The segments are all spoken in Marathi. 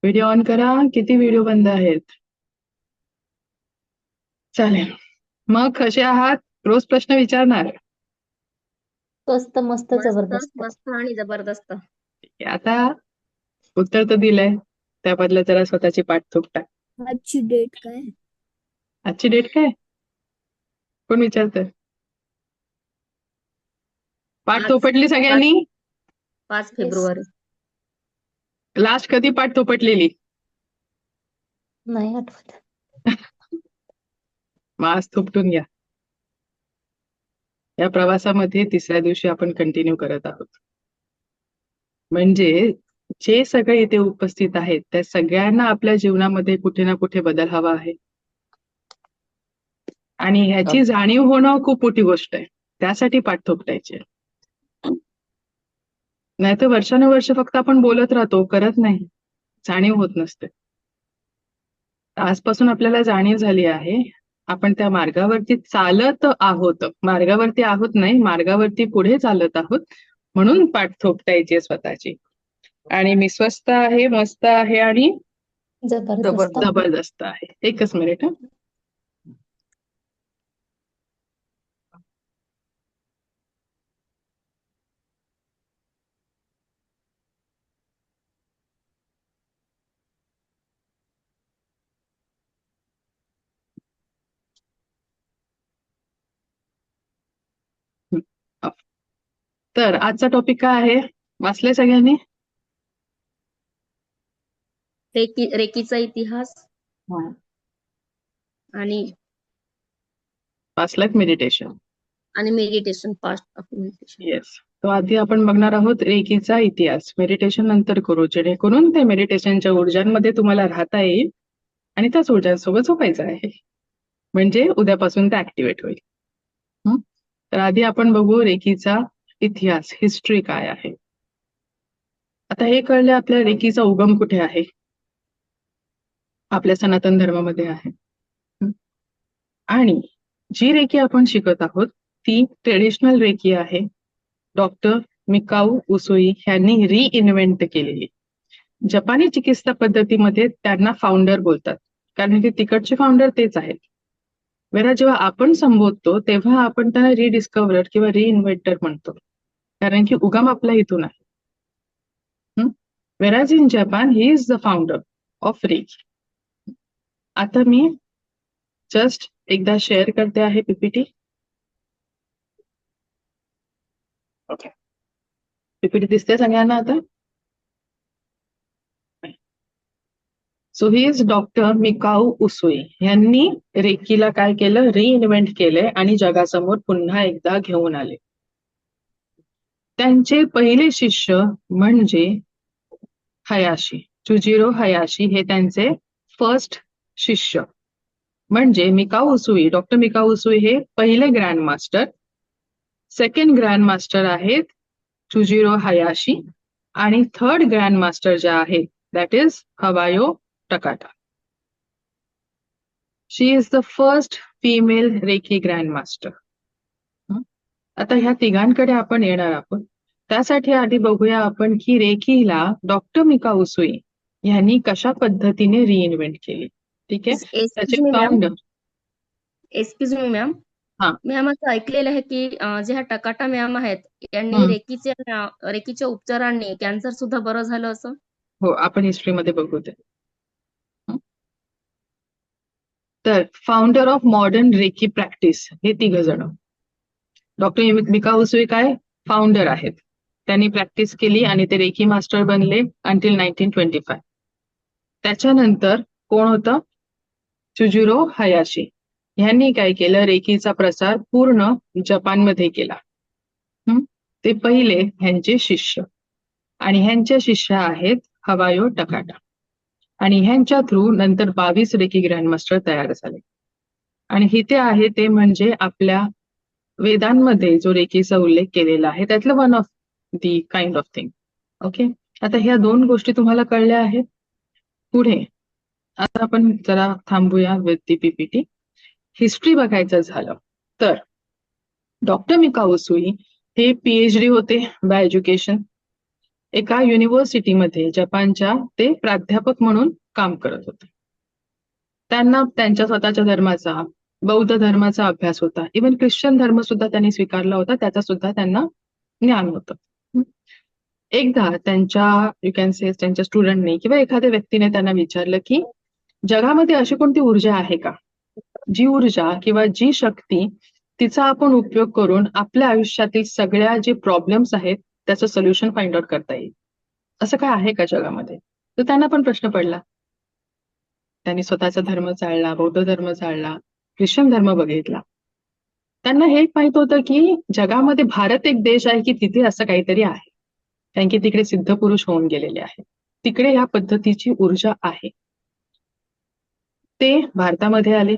व्हिडिओ ऑन करा. किती व्हिडिओ बंद आहेत? चालेल. मग कसे आहात? रोज प्रश्न विचारणार. मस्त मस्त मस्त जबरदस्त. मस्त आणि जबरदस्त. आता उत्तर तर दिलंय, त्याबद्दल जरा स्वतःची पाठ थोपटा. आजची डेट काय? आजची डेट काय? कोण विचारतंय? पाठ आज थोपटली सगळ्यांनी? 5 फेब्रुवारी. लास्ट कधी पाठ थोपटलेली? नाही आठवत. मग आज थोपटून घ्या. या प्रवासामध्ये तिसऱ्या दिवशी आपण कंटिन्यू करत आहोत. म्हणजे जे सगळे इथे उपस्थित आहेत त्या सगळ्यांना आपल्या जीवनामध्ये कुठे ना कुठे बदल हवा आहे आणि ह्याची जाणीव होणं खूप मोठी गोष्ट आहे. त्यासाठी पाठ थोपटायची आहे. नाहीतर वर्षानुवर्ष फक्त आपण बोलत राहतो, करत नाही, जाणीव होत नसते. आजपासून आपल्याला जाणीव झाली आहे, आपण त्या मार्गावरती चालत आहोत. मार्गावरती आहोत नाही, मार्गावरती पुढे चालत आहोत, म्हणून पाठ थोपटायची आहे स्वतःची. आणि मी स्वस्त आहे, मस्त आहे आणि जबरदस्त. जबरदस्त आहे. एकच मिनिट. तर आजचा टॉपिक काय आहे? वाचले सगळ्यांनी? रेकीचा इतिहास आणि वाचलात meditation meditation, past of meditation. Yes. तो आधी आपण बघणार आहोत रेकीचा इतिहास. मेडिटेशन नंतर करू, जेणेकरून ते मेडिटेशनच्या ऊर्जांमध्ये तुम्हाला राहता येईल आणि त्याच ऊर्जांसोबत झोपायचं आहे, म्हणजे उद्यापासून ते ऍक्टिव्हेट होईल. तर आधी आपण बघू रेकीचा इतिहास, हिस्ट्री काय आहे. आता हे कळले आपल्या रेकीचा उगम कुठे आहे. आपल्या सनातन धर्मामध्ये आहे. आणि जी रेकी आपण शिकत आहोत ती ट्रेडिशनल रेकी आहे. डॉक्टर मिकाऊ उसुई यांनी रिइन्व्हेंट केलेली. जपानी चिकित्सा पद्धतीमध्ये त्यांना फाउंडर बोलतात, कारण की तिकडचे फाउंडर तेच आहेत. वेळा जेव्हा आपण संबोधतो तेव्हा आपण त्यांना रिडिस्कव्हरर किंवा रिइन्व्हेंटर म्हणतो, कारण की उगम आपला इथून आहे. Whereas in Japan, he is the founder of Reiki. आता मी जस्ट एकदा शेअर करते आहे पीपीटी. ओके, पीपीटी दिसते सगळ्यांना आता? So he is doctor Mikao Usui. यांनी रेकीला काय केलं? रिइन्व्हेंट केले आणि जगासमोर पुन्हा एकदा घेऊन आले. त्यांचे पहिले शिष्य म्हणजे हयाशी, चुजिरो हयाशी हे त्यांचे फर्स्ट शिष्य. म्हणजे मिकाऊ उसुई, डॉक्टर मिकाऊ उसुई हे पहिले grand master. Second grand master आहेत चुजिरो हयाशी आणि थर्ड ग्रँड मास्टर जे आहेत that is Hawayo Takata. She is the first female reiki grand master. आता ह्या तिघांकडे आपण येणार आहोत. त्यासाठी आधी बघूया आपण की रेकीला डॉक्टर मिकाऊ उसुई यांनी कशा पद्धतीने रिइन्व्हेंट केली. ठीक आहे. त्याचे फाउंडर. Excuse me ma'am. हा. मॅम असं ऐकलेलं आहे की जे ह्या टकाटा मॅम आहेत यांनी रेकीच्या उपचारांनी कॅन्सर सुद्धा बरं झालं असं. हो, आपण हिस्ट्रीमध्ये बघू ते. तर founder of modern reiki practice हे तिघ जण. डॉक्टर मिकाऊ उसुई काय फाउंडर आहेत. त्यांनी प्रॅक्टिस केली आणि ते रेकी मास्टर बनले अंटिल 1925. त्याच्यानंतर कोण होतं? चुजिरो हयाशी. ह्यांनी काय केलं? रेकीचा प्रसार पूर्ण जपानमध्ये केला. ते पहिले ह्यांचे शिष्य आणि ह्यांच्या शिष्य आहेत हवायो टकाटा. आणि ह्यांच्या थ्रू नंतर 22 रेकी ग्रँडमास्टर तयार झाले. आणि इथे आहे ते म्हणजे आपल्या वेदांमध्ये जो रेकीचा उल्लेख केलेला आहे त्यातलं one of the kind of thing. Okay, आता ह्या दोन गोष्टी तुम्हाला कळल्या आहेत. पुढे आता आपण जरा थांबूया विथ दी पीपीटी. हिस्ट्री बघायचं झालं तर डॉक्टर मिकाऊ उसुई हे PhD होते बाय एज्युकेशन. एका युनिव्हर्सिटीमध्ये जपानच्या ते प्राध्यापक म्हणून काम करत होते. त्यांना त्यांच्या स्वतःच्या धर्माचा, बौद्ध धर्माचा अभ्यास होता. इव्हन ख्रिश्चन धर्म सुद्धा त्यांनी स्वीकारला होता, त्याचा सुद्धा त्यांना ज्ञान होतं. एकदा त्यांच्या यू कॅन से त्यांच्या स्टुडंटने किंवा एखाद्या व्यक्तीने त्यांना विचारलं की जगामध्ये अशी कोणती ऊर्जा आहे का, जी ऊर्जा किंवा जी शक्ती तिचा आपण उपयोग करून आपल्या आयुष्यातील सगळ्या जे प्रॉब्लेम्स आहेत त्याचं सोल्युशन फाइंड आउट करता येईल, असं काय आहे का जगामध्ये? तर त्यांना पण प्रश्न पडला. त्यांनी स्वतःचा धर्म चालला, बौद्ध धर्म चालला, ख्रिश्चन धर्म बघितला. त्यांना हे माहित होतं की जगामध्ये भारत एक देश आहे की तिथे असं काहीतरी आहे, कारण की तिकडे सिद्ध पुरुष होऊन गेलेले आहेत, तिकडे या पद्धतीची ऊर्जा आहे. ते भारतामध्ये आले,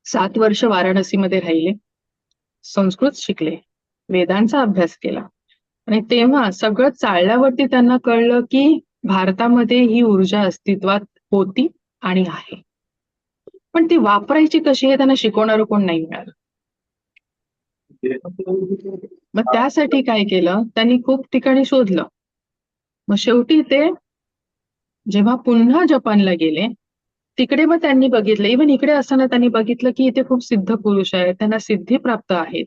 7 वर्ष वाराणसीमध्ये राहिले, संस्कृत शिकले, वेदांचा अभ्यास केला आणि तेव्हा सगळं चालल्यावरती त्यांना कळलं की भारतामध्ये ही ऊर्जा अस्तित्वात होती आणि आहे, पण ती वापरायची कशी हे त्यांना शिकवणारं कोण नाही मिळालं. मग त्यासाठी काय केलं, त्यांनी खूप ठिकाणी शोधलं. मग शेवटी ते जेव्हा पुन्हा जपानला गेले, तिकडे मग त्यांनी बघितलं, इव्हन इकडे असताना त्यांनी बघितलं की इथे खूप सिद्ध पुरुष आहेत, त्यांना सिद्धी प्राप्त आहेत,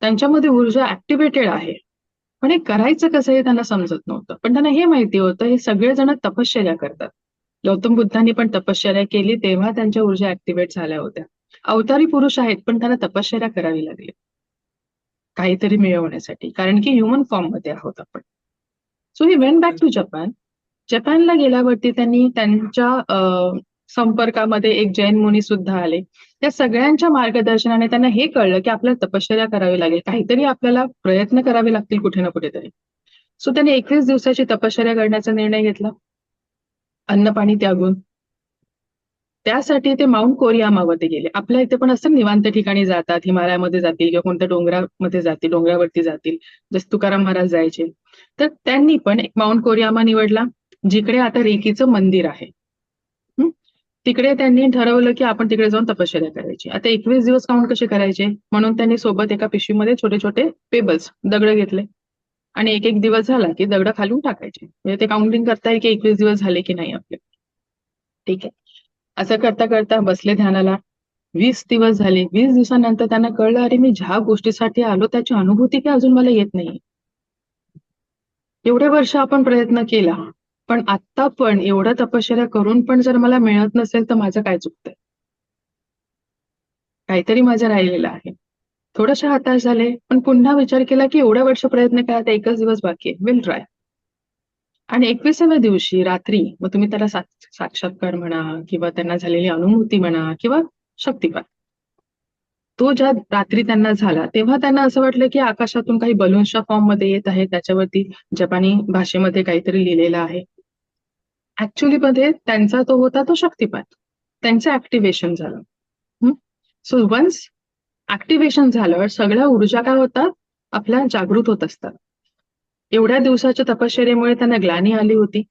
त्यांच्यामध्ये ऊर्जा ऍक्टिव्हेटेड आहे, पण हे करायचं कसं हे त्यांना समजत नव्हतं. पण त्यांना हे माहिती होतं हे सगळेजण तपश्चर्या करतात. गौतम बुद्धांनी पण तपश्चर्या केली, तेव्हा त्यांच्या ऊर्जा ऍक्टिव्हेट झाल्या होत्या. अवतारी पुरुष आहेत, पण त्यांना तपश्चर्या करावी लागली काहीतरी मिळवण्यासाठी, कारण की ह्युमन फॉर्म मध्ये आहोत आपण. So he went back to Japan. जपानला गेल्यावरती त्यांनी त्यांच्या संपर्कामध्ये एक जैन मुनी सुद्धा आले. त्या सगळ्यांच्या मार्गदर्शनाने त्यांना हे कळलं की आपल्याला तपश्चर्या करावी लागेल, काहीतरी आपल्याला प्रयत्न करावे लागतील कुठे ना कुठेतरी. सो त्यांनी 21 दिवसाची तपश्चर्या करण्याचा निर्णय घेतला, अन्न पाणी त्यागून. त्यासाठी ते माउंट कोरियामामध्ये गेले. आपल्या इथे पण असं निवांत ठिकाणी जातात, हिमालयामध्ये जातील किंवा कोणत्या डोंगरामध्ये जातील, डोंगरावरती जातील, जसे तुकाराम महाराज जायचे. तर त्यांनी पण एक माउंट कोरियामा निवडला, जिकडे आता रेकीचं मंदिर आहे. तिकडे त्यांनी ठरवलं की आपण तिकडे जाऊन तपश्चर्या करायची. आता 21 दिवस काउंट कसे करायचे, म्हणून त्यांनी सोबत एका पिशवीमध्ये छोटे छोटे पेबल्स, दगड घेतले आणि एक एक दिवस झाला की दगड खालून टाकायचे. म्हणजे ते काउंटिंग करता येईल की 21 दिवस झाले की नाही आपले. ठीक आहे, असं करता करता बसले ध्यानाला. 20 दिवस झाले. 20 दिवसानंतर त्यांना कळलं, अरे मी ज्या गोष्टीसाठी आलो त्याची अनुभूती काय अजून मला येत नाही. एवढे वर्ष आपण प्रयत्न केला, पण आता पण एवढं तपश्चर्या करून पण जर मला मिळत नसेल तर माझं काय चुकतंय, काहीतरी माझं राहिलेलं आहे. थोडेसे हताश झाले, पण पुन्हा विचार केला की एवढ्या वर्ष प्रयत्न केला, आता एकच दिवस बाकी आहे, विल ट्राय. आणि 21व्या दिवशी रात्री, मग तुम्ही त्याला साक्षात्कार म्हणा किंवा त्यांना झालेली अनुभूती म्हणा किंवा शक्तिपात, तो ज्या रात्री त्यांना झाला तेव्हा त्यांना असं वाटलं की आकाशातून काही बलून्सच्या फॉर्म मध्ये येत आहे, त्याच्यावरती जपानी भाषेमध्ये काहीतरी लिहिलेलं आहे. ऍक्च्युली मध्ये त्यांचा तो होता तो शक्तिपात, त्यांचं ऍक्टिव्हेशन झालं. सो वन्स ऍक्टिव्हेशन झालं, सगळ्या ऊर्जा काय होतात आपल्या जागृत होत असतात. एवढ्या दिवसाच्या तपश्चर्येमुळे त्यांना ग्लानी आली होती,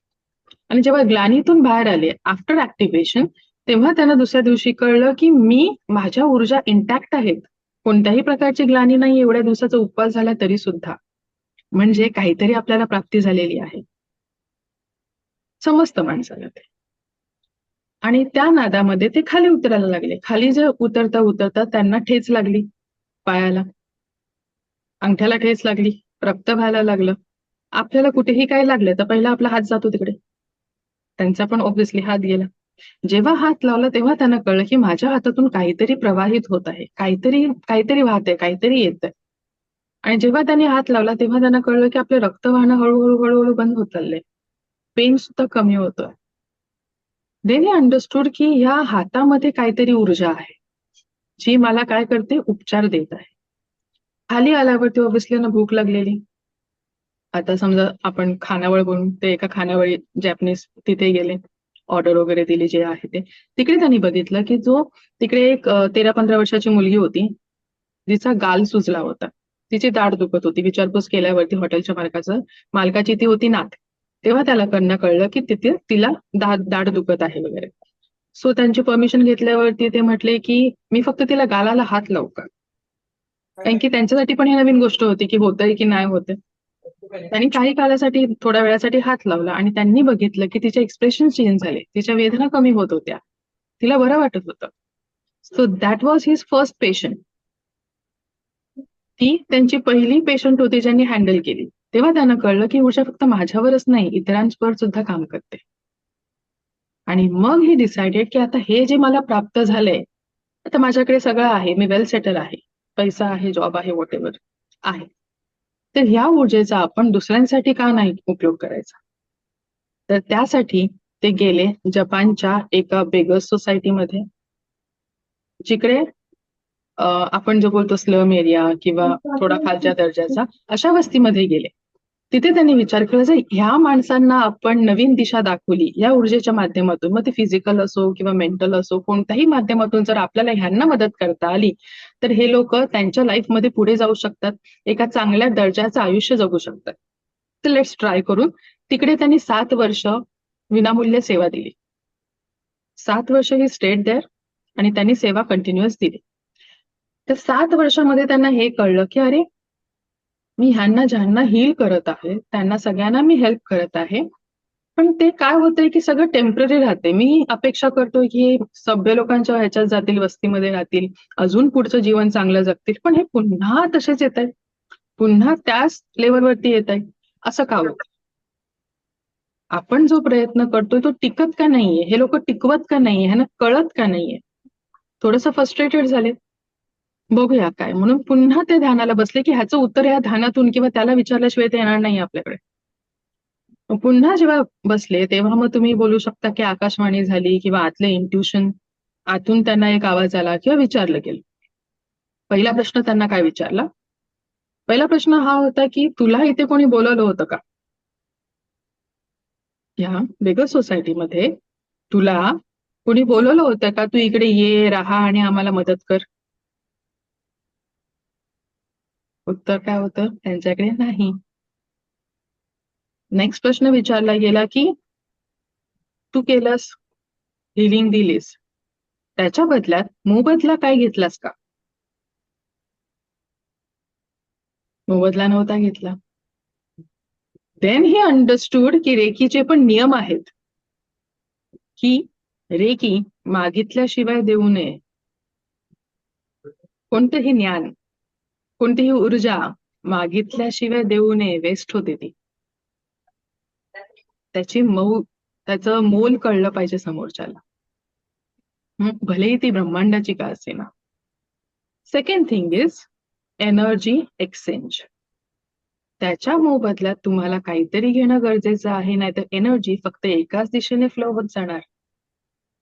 आणि जेव्हा ग्लानीतून बाहेर आले आफ्टर ऍक्टिव्हेशन, तेव्हा त्यांना दुसऱ्या दिवशी कळलं की मी माझ्या ऊर्जा इंटॅक्ट आहेत, कोणत्याही प्रकारची ग्लानी नाही, एवढ्या दिवसाचा उपवास झाला तरी सुद्धा, म्हणजे काहीतरी आपल्याला प्राप्ती झालेली आहे, समजतं माणसाला ते. आणि त्या नादामध्ये ते खाली उतरायला लागले. खाली जे उतरता उतरता त्यांना ठेच लागली, पायाला, अंगठ्याला ठेच लागली, रक्त व्हायला लागलं. आपल्याला कुठेही काय लागलं तर पहिला आपला हात जातो तिकडे, त्यांचा पण ऑब्व्हियसली हात गेला. जेव्हा हात लावला तेव्हा त्यांना कळलं की माझ्या हातातून काहीतरी प्रवाहित होत आहे, काहीतरी वाहतंय, काहीतरी येतंय. आणि जेव्हा त्यांनी हात लावला तेव्हा त्यांना कळलं की आपलं रक्त वाहणं हळूहळू हळूहळू बंद होत चाललंय, पेन सुद्धा कमी होतोय. देने अंडरस्टूड की ह्या हातामध्ये काहीतरी ऊर्जा आहे, जी मला काय करते, उपचार देत आहे. खाली आल्यावरती ऑब्व्हियसली ना भूक लागलेली. आता समजा आपण खानावळ बनवून ते एका खानावळी जॅपनीज तिथे गेले, ऑर्डर वगैरे दिली जे आहे ते. तिकडे त्यांनी बघितलं की जो तिकडे एक 13-15 वर्षाची मुलगी होती, जिचा गाल सुजला होता, तिची दाढ दुखत होती. विचारपूस केल्यावरती हॉटेलच्या मालकाची ती होती नात. तेव्हा त्याला कळलं की तिथे तिला दाढ दुखत आहे वगैरे. सो त्यांची परमिशन घेतल्यावरती ते म्हटले की मी फक्त तिला गालाला हात लावू का, कारण की त्यांच्यासाठी पण ही नवीन गोष्ट होती की होतंय की नाही होतंय. त्यांनी काही काळासाठी थोड्या वेळासाठी हात लावला आणि त्यांनी बघितलं की तिचे एक्सप्रेशन चेंज झाले, तिच्या वेदना कमी होत होत्या, तिला बरं वाटत होतं. So that was his first patient. ती त्यांची पहिली पेशंट होती ज्यांनी हँडल केली. तेव्हा त्यांना कळलं की ऊर्जा फक्त माझ्यावरच नाही, इतरांवर सुद्धा काम करते. आणि मग ही डिसाइडेड की आता हे जे मला प्राप्त झालंय, आता माझ्याकडे सगळं आहे, मी वेल सेटल आहे, पैसा आहे, जॉब आहे, व्हॉट एव्हर आहे, तर ह्या ऊर्जेचा आपण दुसऱ्यांसाठी का नाही उपयोग करायचा. तर त्यासाठी ते गेले जपानच्या एका बेगर्स सोसायटीमध्ये, जिकडे आपण जो बोलतो स्लम एरिया किंवा थोडा खालच्या दर्जाचा, अशा वस्तीमध्ये गेले. तिथे त्यांनी विचार केला, जर ह्या माणसांना आपण नवीन दिशा दाखवली या ऊर्जेच्या माध्यमातून, मग ते फिजिकल असो किंवा मेंटल असो, कोणत्याही माध्यमातून जर आपल्याला ह्यांना मदत करता आली, तर हे लोक त्यांच्या लाईफमध्ये पुढे जाऊ शकतात, एका चांगल्या दर्जाचं आयुष्य जगू शकतात. तर लेट्स ट्राय करून तिकडे त्यांनी 7 वर्ष विनामूल्य सेवा दिली. 7 वर्ष ही स्टेट देअर आणि त्यांनी सेवा कंटिन्युअस दिली. तर 7 वर्षामध्ये त्यांना हे कळलं की अरे, मी ज्यांना हील करत आहे, त्यांना सगळ्यांना मी हेल्प करत आहे, पण ते काय होतंय की सगळं टेम्पररी राहते. मी अपेक्षा करतोय की सभ्य लोकांच्या ह्याच्यात जातील, वस्तीमध्ये राहतील, अजून पुढचं जीवन चांगलं जगतील, पण हे पुन्हा तसेच येत आहे, पुन्हा त्याच लेवलवरती येत आहे. असं का होतं? आपण जो प्रयत्न करतोय तो टिकत का नाहीये, हे लोक टिकवत का नाहीये, ह्यांना कळत का नाहीये. थोडंसं फ्रस्ट्रेटेड झाले. बघूया काय, म्हणून पुन्हा ते ध्यानाला बसले की ह्याचं उत्तर ह्या ध्यानातून किंवा त्याला विचारल्याशिवाय ते येणार नाही आपल्याकडे. पुन्हा जेव्हा बसले तेव्हा मग तुम्ही बोलू शकता की आकाशवाणी झाली किंवा आतले इंट्युशन, आतून त्यांना एक आवाज आला किंवा विचारलं गेलं. पहिला प्रश्न त्यांना काय विचारला? पहिला प्रश्न हा होता की तुला इथे कोणी बोलवलं होतं का? या बेगर सोसायटीमध्ये तुला कोणी बोलवलं होतं का, तू इकडे ये, राहा आणि आम्हाला मदत कर? उत्तर काय होतं? त्यांच्याकडे नाही. नेक्स्ट प्रश्न विचारला गेला की तू केलंस, हिलिंग दिलीस, त्याच्या बदल्यात मोबदला काय घेतलास का? मोबदला नव्हता घेतला. देन ही अंडरस्टूड की रेकीचे पण नियम आहेत, की रेकी मागितल्याशिवाय देऊ नये. कोणतंही ज्ञान, कोणतीही ऊर्जा मागितल्याशिवाय देऊ नये, वेस्ट होते ती. त्याचं मोल कळलं पाहिजे समोरच्याला, भलेही ती ब्रह्मांडाची का असेना. Second thing is energy exchange. त्याच्या मोबदल्यात तुम्हाला काहीतरी घेणं गरजेचं आहे, नाहीतर एनर्जी फक्त एकाच दिशेने फ्लो होत जाणार.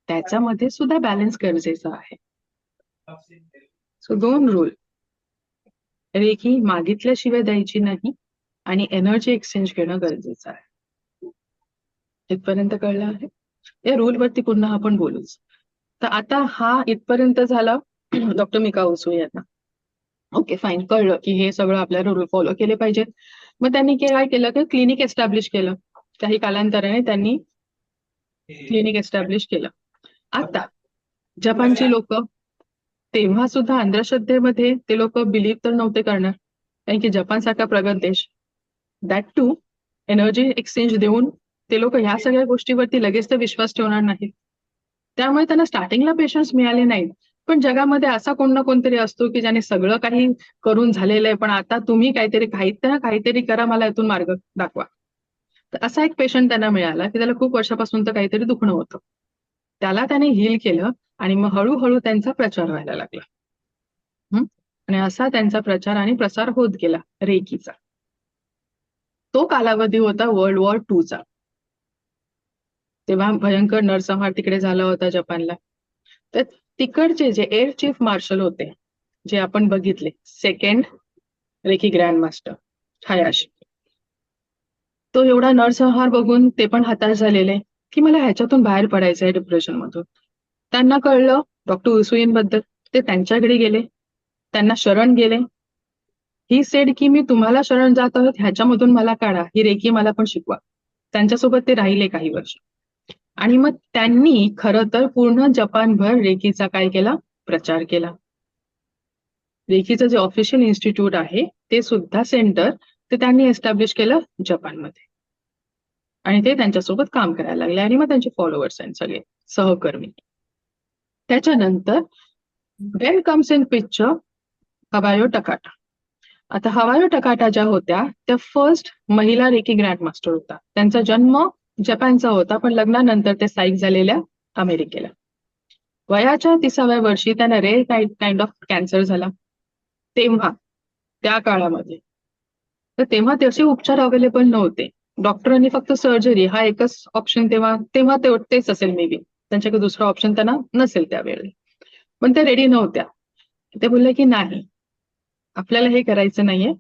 त्याच्यामध्ये सुद्धा बॅलन्स गरजेचा आहे. सो 2 रूल, रेकी मागितल्याशिवाय द्यायची नाही आणि एनर्जी एक्सचेंज घेणं गरजेचं आहे. इथपर्यंत कळलं आहे? या रूलवरती पुन्हा आपण बोलूच. तर आता हा इथपर्यंत झाला डॉक्टर मिका उसूई यांना. ओके फाईन, कळलं की हे सगळं आपल्याला रूल फॉलो केले पाहिजेत. मग त्यांनी काय केलं की क्लिनिक एस्टॅब्लिश केलं. काही कालांतराने त्यांनी क्लिनिक एस्टॅब्लिश केलं. आता जपानची लोक, तेव्हा सुद्धा अंधश्रद्धेमध्ये ते लोक बिलीव्ह तर नव्हते करणार, कारण की जपान सारखा प्रगत देश, दॅट टू एनर्जी एक्सचेंज देऊन ते लोक ह्या सगळ्या गोष्टीवरती लगेच तर विश्वास ठेवणार नाहीत. त्यामुळे त्यांना स्टार्टिंगला पेशन्स मिळाले नाहीत. पण जगामध्ये असा कोण ना कोणतरी असतो की ज्याने सगळं काही करून झालेलं आहे, पण आता तुम्ही काहीतरी करा, मला यातून मार्ग दाखवा. तर असा एक पेशंट त्यांना मिळाला की त्याला खूप वर्षापासून तर काहीतरी दुखणं होतं. त्याला त्याने हील केलं आणि मग हळूहळू त्यांचा प्रचार व्हायला लागला. आणि असा त्यांचा प्रचार आणि प्रसार होत गेला रेकीचा. तो कालावधी होता वर्ल्ड वॉर 2चा. तेव्हा भयंकर नरसंहार तिकडे झाला होता जपानला. तर तिकडचे जे एअर चीफ मार्शल होते, जे आपण बघितले, सेकंड रेकी ग्रँड मास्टर हायाशी, तो एवढा नरसंहार बघून ते पण हताश झालेले की मला ह्याच्यातून बाहेर पडायचं आहे डिप्रेशन मधून. त्यांना कळलं डॉक्टर उसूईंबद्दल. ते त्यांच्याकडे गेले, त्यांना शरण गेले. ही सेड की मी तुम्हाला शरण जात आहोत, ह्याच्यामधून मला काढा, ही रेकी मला पण शिकवा. त्यांच्यासोबत ते राहिले काही वर्ष. आणि मग त्यांनी खरं तर पूर्ण जपानभर रेकीचा काय केला? प्रचार केला. रेकीचं जे ऑफिशियल इन्स्टिट्यूट आहे ते सुद्धा सेंटर ते त्यांनी एस्टॅब्लिश केलं जपानमध्ये. आणि ते त्यांच्यासोबत काम करायला लागले आणि मग त्यांचे फॉलोअर्स आहेत सगळे सहकर्मी. त्याच्यानंतर then comes in picture Hawayo Takata. आता हवायो टकाटा ज्या होत्या त्या फर्स्ट महिला रेकी ग्रँड मास्टर होता. त्यांचा जन्म जपानचा होता, पण लग्नानंतर ते स्थायिक झालेल्या अमेरिकेला. वयाच्या 30व्या वर्षी त्यांना रेअर काइंड ऑफ कॅन्सर झाला. तेव्हा त्या काळामध्ये तर तेव्हा तसे उपचार अवेलेबल नव्हते. डॉक्टरांनी फक्त सर्जरी हा एकच ऑप्शन तेव्हा तेव्हा तेच असेल मे बी, त्यांच्याकडे दुसरा ऑप्शन त्यांना नसेल त्यावेळी. पण ते रेडी नव्हत्या. ते बोलले की नाही, आपल्याला हे करायचं नाहीये.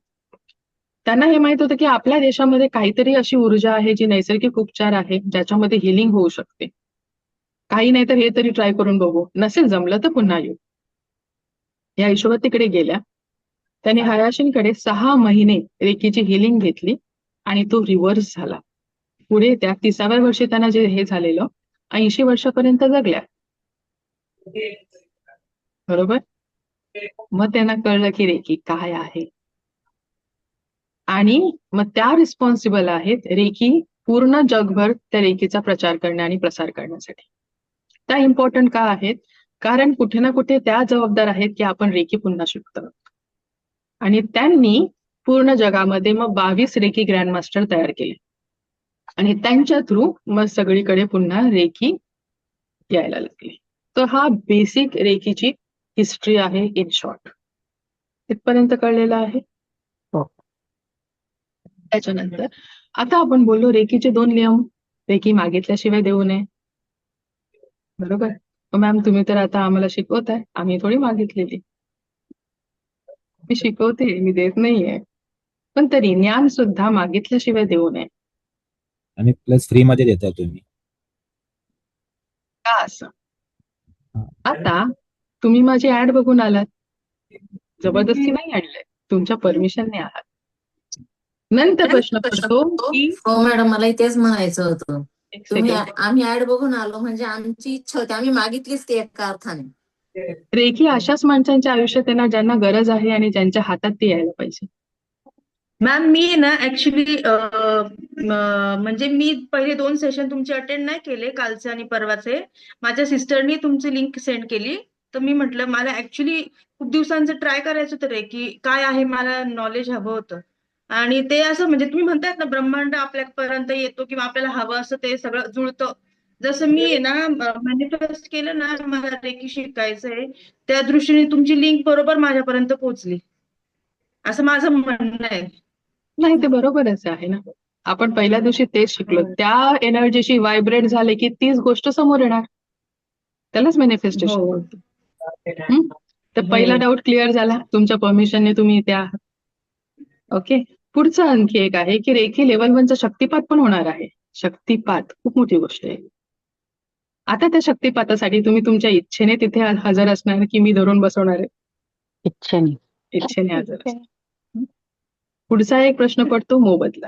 त्यांना हे माहित होतं की आपल्या देशामध्ये काहीतरी अशी ऊर्जा आहे जी नैसर्गिक उपचार आहे ज्याच्यामध्ये हिलिंग होऊ शकते. काही नाही तर हे तरी ट्राय करून बघू, नसेल जमलं तर पुन्हा येऊ. या हिशोबात तिकडे गेल्या. त्यांनी हयाशींकडे 6 महिने रेकीची हिलिंग घेतली आणि तो रिव्हर्स झाला. पुढे त्या 30व्या वर्षी त्यांना जे हे झालेलं 80 वर्षापर्यंत जगल्या. बरोबर. मग त्यांना कळलं की रेकी काय आहे आणि मग त्या रिस्पॉन्सिबल आहेत रेकी पूर्ण जगभर त्या रेकीचा प्रचार करण्या आणि प्रसार करण्यासाठी. त्या इम्पॉर्टंट का आहेत? कारण कुठे ना कुठे त्या जबाबदार आहेत की आपण रेकी पुन्हा शिकतो. आणि त्यांनी पूर्ण जगामध्ये मग 22 रेकी ग्रँडमास्टर तयार केले आणि त्यांच्या थ्रू मग सगळीकडे पुन्हा रेकी यायला लागली. तर हा बेसिक रेकीची हिस्ट्री आहे इन शॉर्ट. इथपर्यंत कळलेलं आहे. त्याच्यानंतर आता आपण बोललो रेकीचे 2 नियम. रेकी मागितल्याशिवाय देऊ नये. बरोबर. मॅम तुम्ही तर आता आम्हाला शिकवताय, आम्ही थोडी मागितलेली. मी शिकवते, मी देत नाहीये. पण तरी ज्ञान सुद्धा मागितल्याशिवाय देऊ नये. आणि प्लस फ्री मध्ये देताय तुम्ही. का असं? आता तुम्ही माझी ऍड बघून आलात, जबरदस्ती नाही आणलंय, तुमच्या परमिशनने आहात. नंतर प्रश्न पडतो की हो मॅडम, मला तेच म्हणायचं होतं. एक तुम्ही सेकंड, आम्ही ऍड बघून आलो म्हणजे आमची इच्छा होती, आम्ही मागितलीच ती एका अर्थाने. रेकी अशाच माणसांच्या आयुष्यात येणार ज्यांना गरज आहे आणि ज्यांच्या हातात ती यायला पाहिजे. मॅम मी ना ऍक्च्युली म्हणजे मी पहिले 2 सेशन तुमचे अटेंड नाही केले, कालचे आणि परवाचे. माझ्या सिस्टरनी तुमची लिंक सेंड केली, तर मी म्हटलं मला ऍक्च्युली खूप दिवसांचं ट्राय करायचं होतं रे की काय आहे, मला नॉलेज हवं होतं. आणि ते असं म्हणजे तुम्ही म्हणतायत ना ब्रह्मांड आपल्यापर्यंत येतो किंवा आपल्याला हवं असं ते सगळं जुळतं. जसं मी आहे ना मॅनिफेस्ट केलं ना मला रेकी शिकायचंय, त्या दृष्टीने तुमची लिंक बरोबर माझ्यापर्यंत पोहोचली, असं माझं म्हणणं आहे. नाही, ते बरोबरच आहे ना. आपण पहिल्या दिवशी तेच शिकलो. त्या एनर्जीशी व्हायब्रेट झाले की तीच गोष्ट समोर येणार. त्यालाच मॅनिफेस्टेशन हो. बोलतो. तर पहिला डाऊट क्लिअर झाला. तुमच्या परमिशनने तुम्ही इथे आहात. ओके. पुढचं आणखी एक आहे की रेकी लेवल 1चा शक्तिपात पण होणार आहे. शक्तिपात खूप मोठी गोष्ट आहे. आता त्या शक्तिपातासाठी तुम्ही तुमच्या इच्छेने तिथे हजर असणार की मी धरून बसवणार आहे? इच्छेने हजर असणार. पुढचा एक प्रश्न पडतो मोबदला.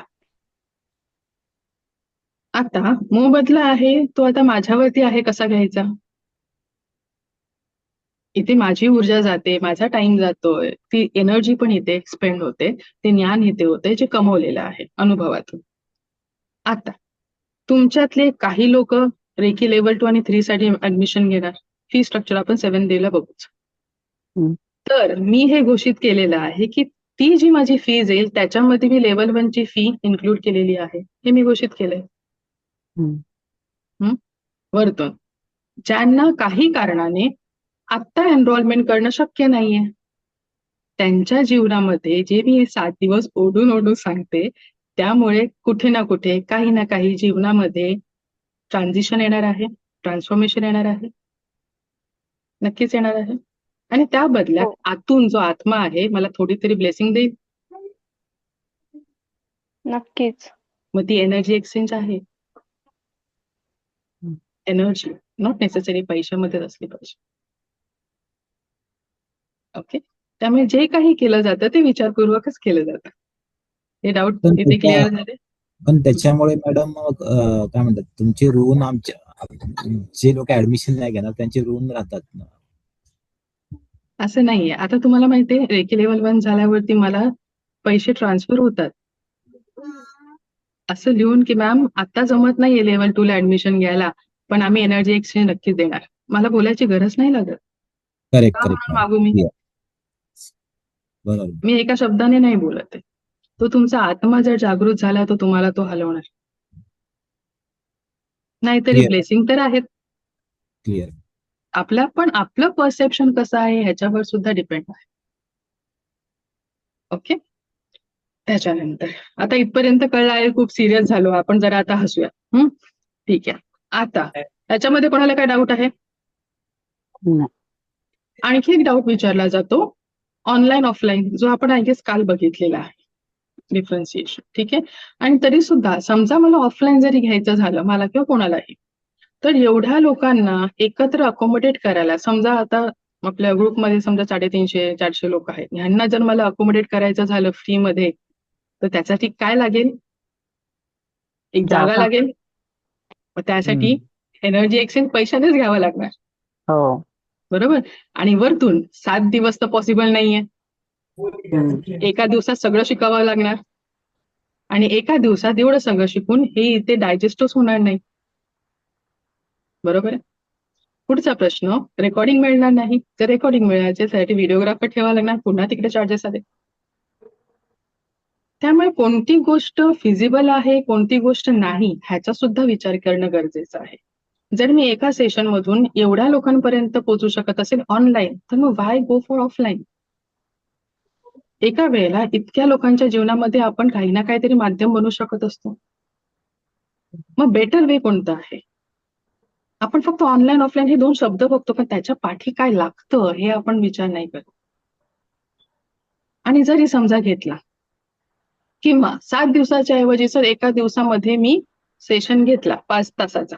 आता मोबदला आहे तो आता माझ्यावरती आहे कसा घ्यायचा. इथे माझी ऊर्जा जाते, माझा टाइम जातोय, ती एनर्जी पण इथे स्पेंड होते, ते ज्ञान इथे होते जे कमवलेलं आहे अनुभवातून. आता तुमच्यातले काही लोक रेकी लेवल 2 आणि 3 साठी ऍडमिशन घेणार. फी स्ट्रक्चर आपण 7 डेला बघूच. तर मी हे घोषित केलेलं आहे की ती जी माझी फीज येईल त्याच्यामध्ये मी लेवल 1 ची फी इन्क्लूड केलेली आहे. हे मी घोषित केलंय. वरतून ज्यांना काही कारणाने आत्ता एनरोलमेंट करणं शक्य नाहीये, त्यांच्या जीवनामध्ये जे मी हे 7 दिवस ओढून ओढून सांगते त्यामुळे कुठे ना कुठे काही ना काही जीवनामध्ये ट्रान्झिशन येणार आहे, ट्रान्सफॉर्मेशन येणार आहे, नक्कीच येणार आहे. आणि त्या बदल्यात आतून जो आत्मा आहे मला थोडी तरी ब्लेसिंग देईल. नक्कीच. मग ती एनर्जी एक्सचेंज आहे. एनर्जी नॉट नेसेसरी पैशामध्येच असली पाहिजे. ओके. त्यामुळे जे काही केलं जातं ते विचारपूर्वकच केलं जातं. हे डाऊट पण इथे क्लिअर झाले. पण त्याच्यामुळे मॅडम काय म्हणतात तुमचे ऋण आमच्या जे लोक ऍडमिशन नाही घेणार त्यांचे ऋण राहतात ना. असं नाहीये. आता तुम्हाला माहितीये रेकी लेवल 1 झाल्यावरती मला पैसे ट्रान्सफर होतात. असं लिहून की मॅम आता जमत नाहीये लेव्हल 2 ला ऍडमिशन घ्यायला, पण आम्ही एनर्जी एक्सचेंज नक्कीच देणार. मला बोलायची गरज नाही लागत. करेक्ट का करेक्ट म्हणून मागू मी? मॅडम. बरोबर. मी एका शब्दाने नाही बोलत आहे. तो तुमचा आत्मा जर जागृत झाला तर तुम्हाला तो हलवणार. नाहीतरी Clear. ब्लेसिंग तर आहेत. क्लिअर. आपलं परसेप्शन कसं आहे ह्याच्यावर सुद्धा डिपेंड आहे. ओके. त्याच्यानंतर आता इथपर्यंत कळलं आहे, खूप सिरियस झालो आपण, जरा आता हसूया. ठीक आहे. आता याच्यामध्ये कोणाला काय डाऊट आहे? आणखी एक डाऊट विचारला जातो ऑनलाईन ऑफलाईन, जो आपण आय गेस काल बघितलेला आहे, डिफरन्सिएशन. ठीक आहे. आणि तरी सुद्धा समजा मला ऑफलाईन जरी घ्यायचं झालं मला किंवा कोणालाही, तर एवढ्या लोकांना एकत्र अकोमोडेट करायला, समजा आता आपल्या ग्रुपमध्ये समजा 350-400 लोक आहेत, ह्यांना जर मला अकोमोडेट करायचं झालं फ्री मध्ये, तर त्यासाठी काय लागेल? एक जागा लागेल. मग त्यासाठी एनर्जी एक्सचेंज पैशानेच घ्यावं लागणार. हो. बरोबर. आणि वरतून 7 दिवस तर पॉसिबल नाहीये. एका दिवसात सगळं शिकावं लागणार. आणि एका दिवसात एवढं सगळं शिकून हे इथे डायजेस्टच होणार नाही. बरोबर आहे. पुढचा प्रश्न, रेकॉर्डिंग मिळणार नाही. तर रेकॉर्डिंग मिळण्यासाठी व्हिडिओग्राफर ठेवावा लागणार, पुन्हा तिकडे चार्जेस आले. त्यामुळे कोणती गोष्ट फिजिबल आहे, कोणती गोष्ट नाही, ह्याचा सुद्धा विचार करणं गरजेचं आहे. जर मी एका सेशन मधून एवढ्या लोकांपर्यंत पोहोचू शकत असेल ऑनलाईन, तर मग व्हाय गो फॉर ऑफलाईन? एका वेळेला इतक्या लोकांच्या जीवनामध्ये आपण काही ना काहीतरी माध्यम बनवू शकत असतो. मग बेटर वे कोणतं आहे? आपण फक्त ऑनलाईन ऑफलाईन हे 2 शब्द बघतो, पण त्याच्या पाठी काय लागतं हे आपण विचार नाही करत. आणि जरी समजा घेतला किंवा 7 दिवसाच्या ऐवजी सर एका दिवसामध्ये मी सेशन घेतला 5 तासाचा,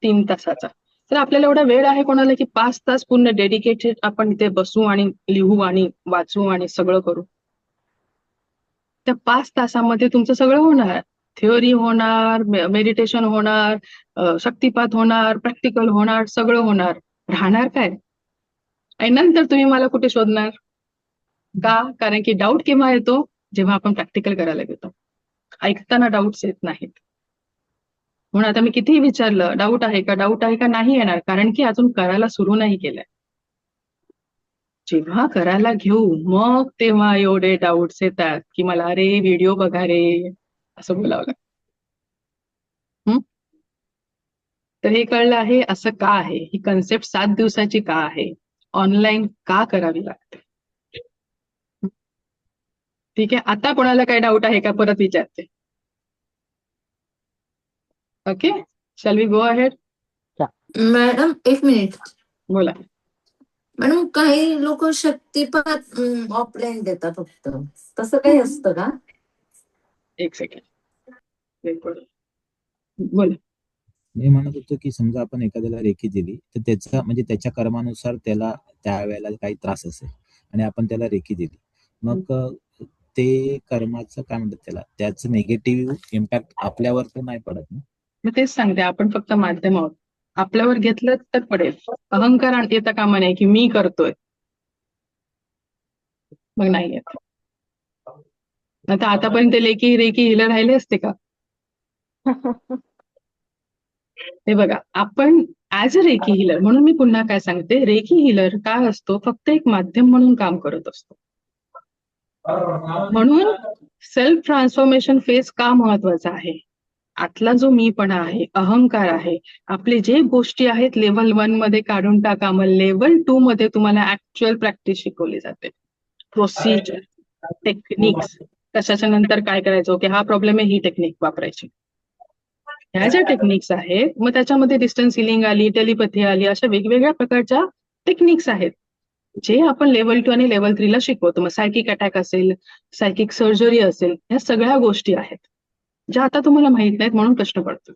3 तासाचा, तर आपल्याला एवढा वेळ आहे कोणाला की 5 तास पूर्ण डेडिकेटेड आपण इथे बसू आणि लिहू आणि वाचू आणि सगळं करू? त्या 5 तासामध्ये तुमचं सगळं होणार. थिअरी होणार, मेडिटेशन होणार, शक्तिपात होणार, प्रॅक्टिकल होणार, सगळं होणार. राहणार काय? आणि नंतर तुम्ही मला कुठे शोधणार? का? कारण की डाऊट केव्हा येतो? जेव्हा आपण प्रॅक्टिकल करायला घेतो. ऐकताना डाऊट्स येत नाहीत. म्हणून आता मी कितीही विचारलं डाऊट आहे का, डाऊट आहे का, नाही येणार, कारण की अजून करायला सुरू नाही केलंय. जेव्हा करायला घेऊ मग तेव्हा एवढे डाऊट्स येतात की मला अरे व्हिडिओ बघा रे असं बोलावं लागतं. तर हे कळलं आहे असं का आहे, ही कन्सेप्ट 7 दिवसाची का आहे, ऑनलाईन का करावी लागते. ठीक आहे. आता कोणाला काय डाऊट आहे का परत विचारते. Okay, shall we go ahead? Madam 1 minute. बोला. मॅडम काही लोक शक्तिपात ऑफलाईन देतात फक्त, तसं काही असतं का? एक सेकंड. बोला. मी म्हणत होतो की समजा आपण एखाद्याला रेकी दिली तर त्याचा म्हणजे त्याच्या कर्मानुसार त्याला त्यावेळेला काही त्रास असेल आणि आपण त्याला रेकी दिली, मग ते कर्माचं काय म्हणतात त्याला, त्याचं निगेटिव्ह इम्पॅक्ट आपल्यावर तर नाही पडत ना? मी तेच सांगते, आपण फक्त माध्यम आहोत. आपल्यावर घेतलं तर पडेल. अहंकार येता कामा नाही की मी करतोय, मग नाही येत. आता आतापर्यंत रेकी हिलर राहिले असते का? हे बघा, आपण ऍज अ रेकी हिलर, म्हणून मी पुन्हा काय सांगते, रेकी हिलर काय असतो, फक्त एक माध्यम म्हणून काम करत असतो. म्हणून सेल्फ ट्रान्सफॉर्मेशन फेज का महत्वाचा आहे? आतला जो मीपणा आहे, अहंकार आहे, आपले जे गोष्टी आहेत लेव्हल 1 मध्ये काढून टाका. मग लेव्हल 2 मध्ये तुम्हाला ऍक्च्युअल प्रॅक्टिस शिकवली जाते. प्रोसिजर, टेक्निक्स, कशाच्या नंतर काय करायचं, ओके हा प्रॉब्लेम आहे, ही टेक्निक वापरायची. ह्या ज्या टेक्निक्स आहेत, मग त्याच्यामध्ये डिस्टन्स हिलिंग आली, टेलिपॅथी आली, अशा वेगवेगळ्या प्रकारच्या टेक्निक्स आहेत जे आपण लेव्हल 2 आणि लेव्हल 3 ला शिकवतो. मग सायकिक अटॅक असेल, सायकिक सर्जरी असेल, ह्या सगळ्या गोष्टी आहेत ज्या आता तुम्हाला माहित नाहीत म्हणून प्रश्न पडतो.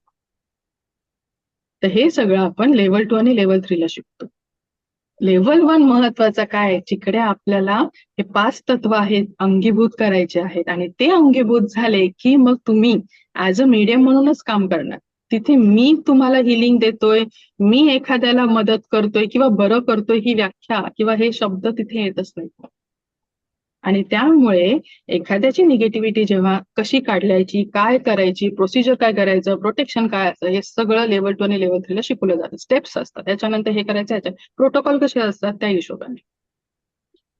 तर हे सगळं आपण लेव्हल 2 आणि लेव्हल 3 ला शिकतो. लेव्हल 1 महत्वाचं काय, जिकडे आपल्याला हे 5 तत्व आहेत अंगीभूत करायचे आहेत, आणि ते अंगीभूत झाले की मग तुम्ही ऍज अ मीडियम म्हणूनच काम करणार. तिथे मी तुम्हाला हिलिंग देतोय, मी एखाद्याला मदत करतोय किंवा बरं करतोय ही व्याख्या किंवा हे शब्द तिथे येतच नाही. आणि त्यामुळे एखाद्याची निगेटिव्हिटी जेव्हा कशी काढायची, काय करायची, प्रोसिजर काय करायचं, प्रोटेक्शन काय असतं, हे सगळं लेव्हल 2 आणि लेव्हल 3 ला शिकवलं जातं. स्टेप्स असतात. त्याच्यानंतर हे करायचं, ह्याच्या प्रोटोकॉल कसे असतात त्या हिशोबाने.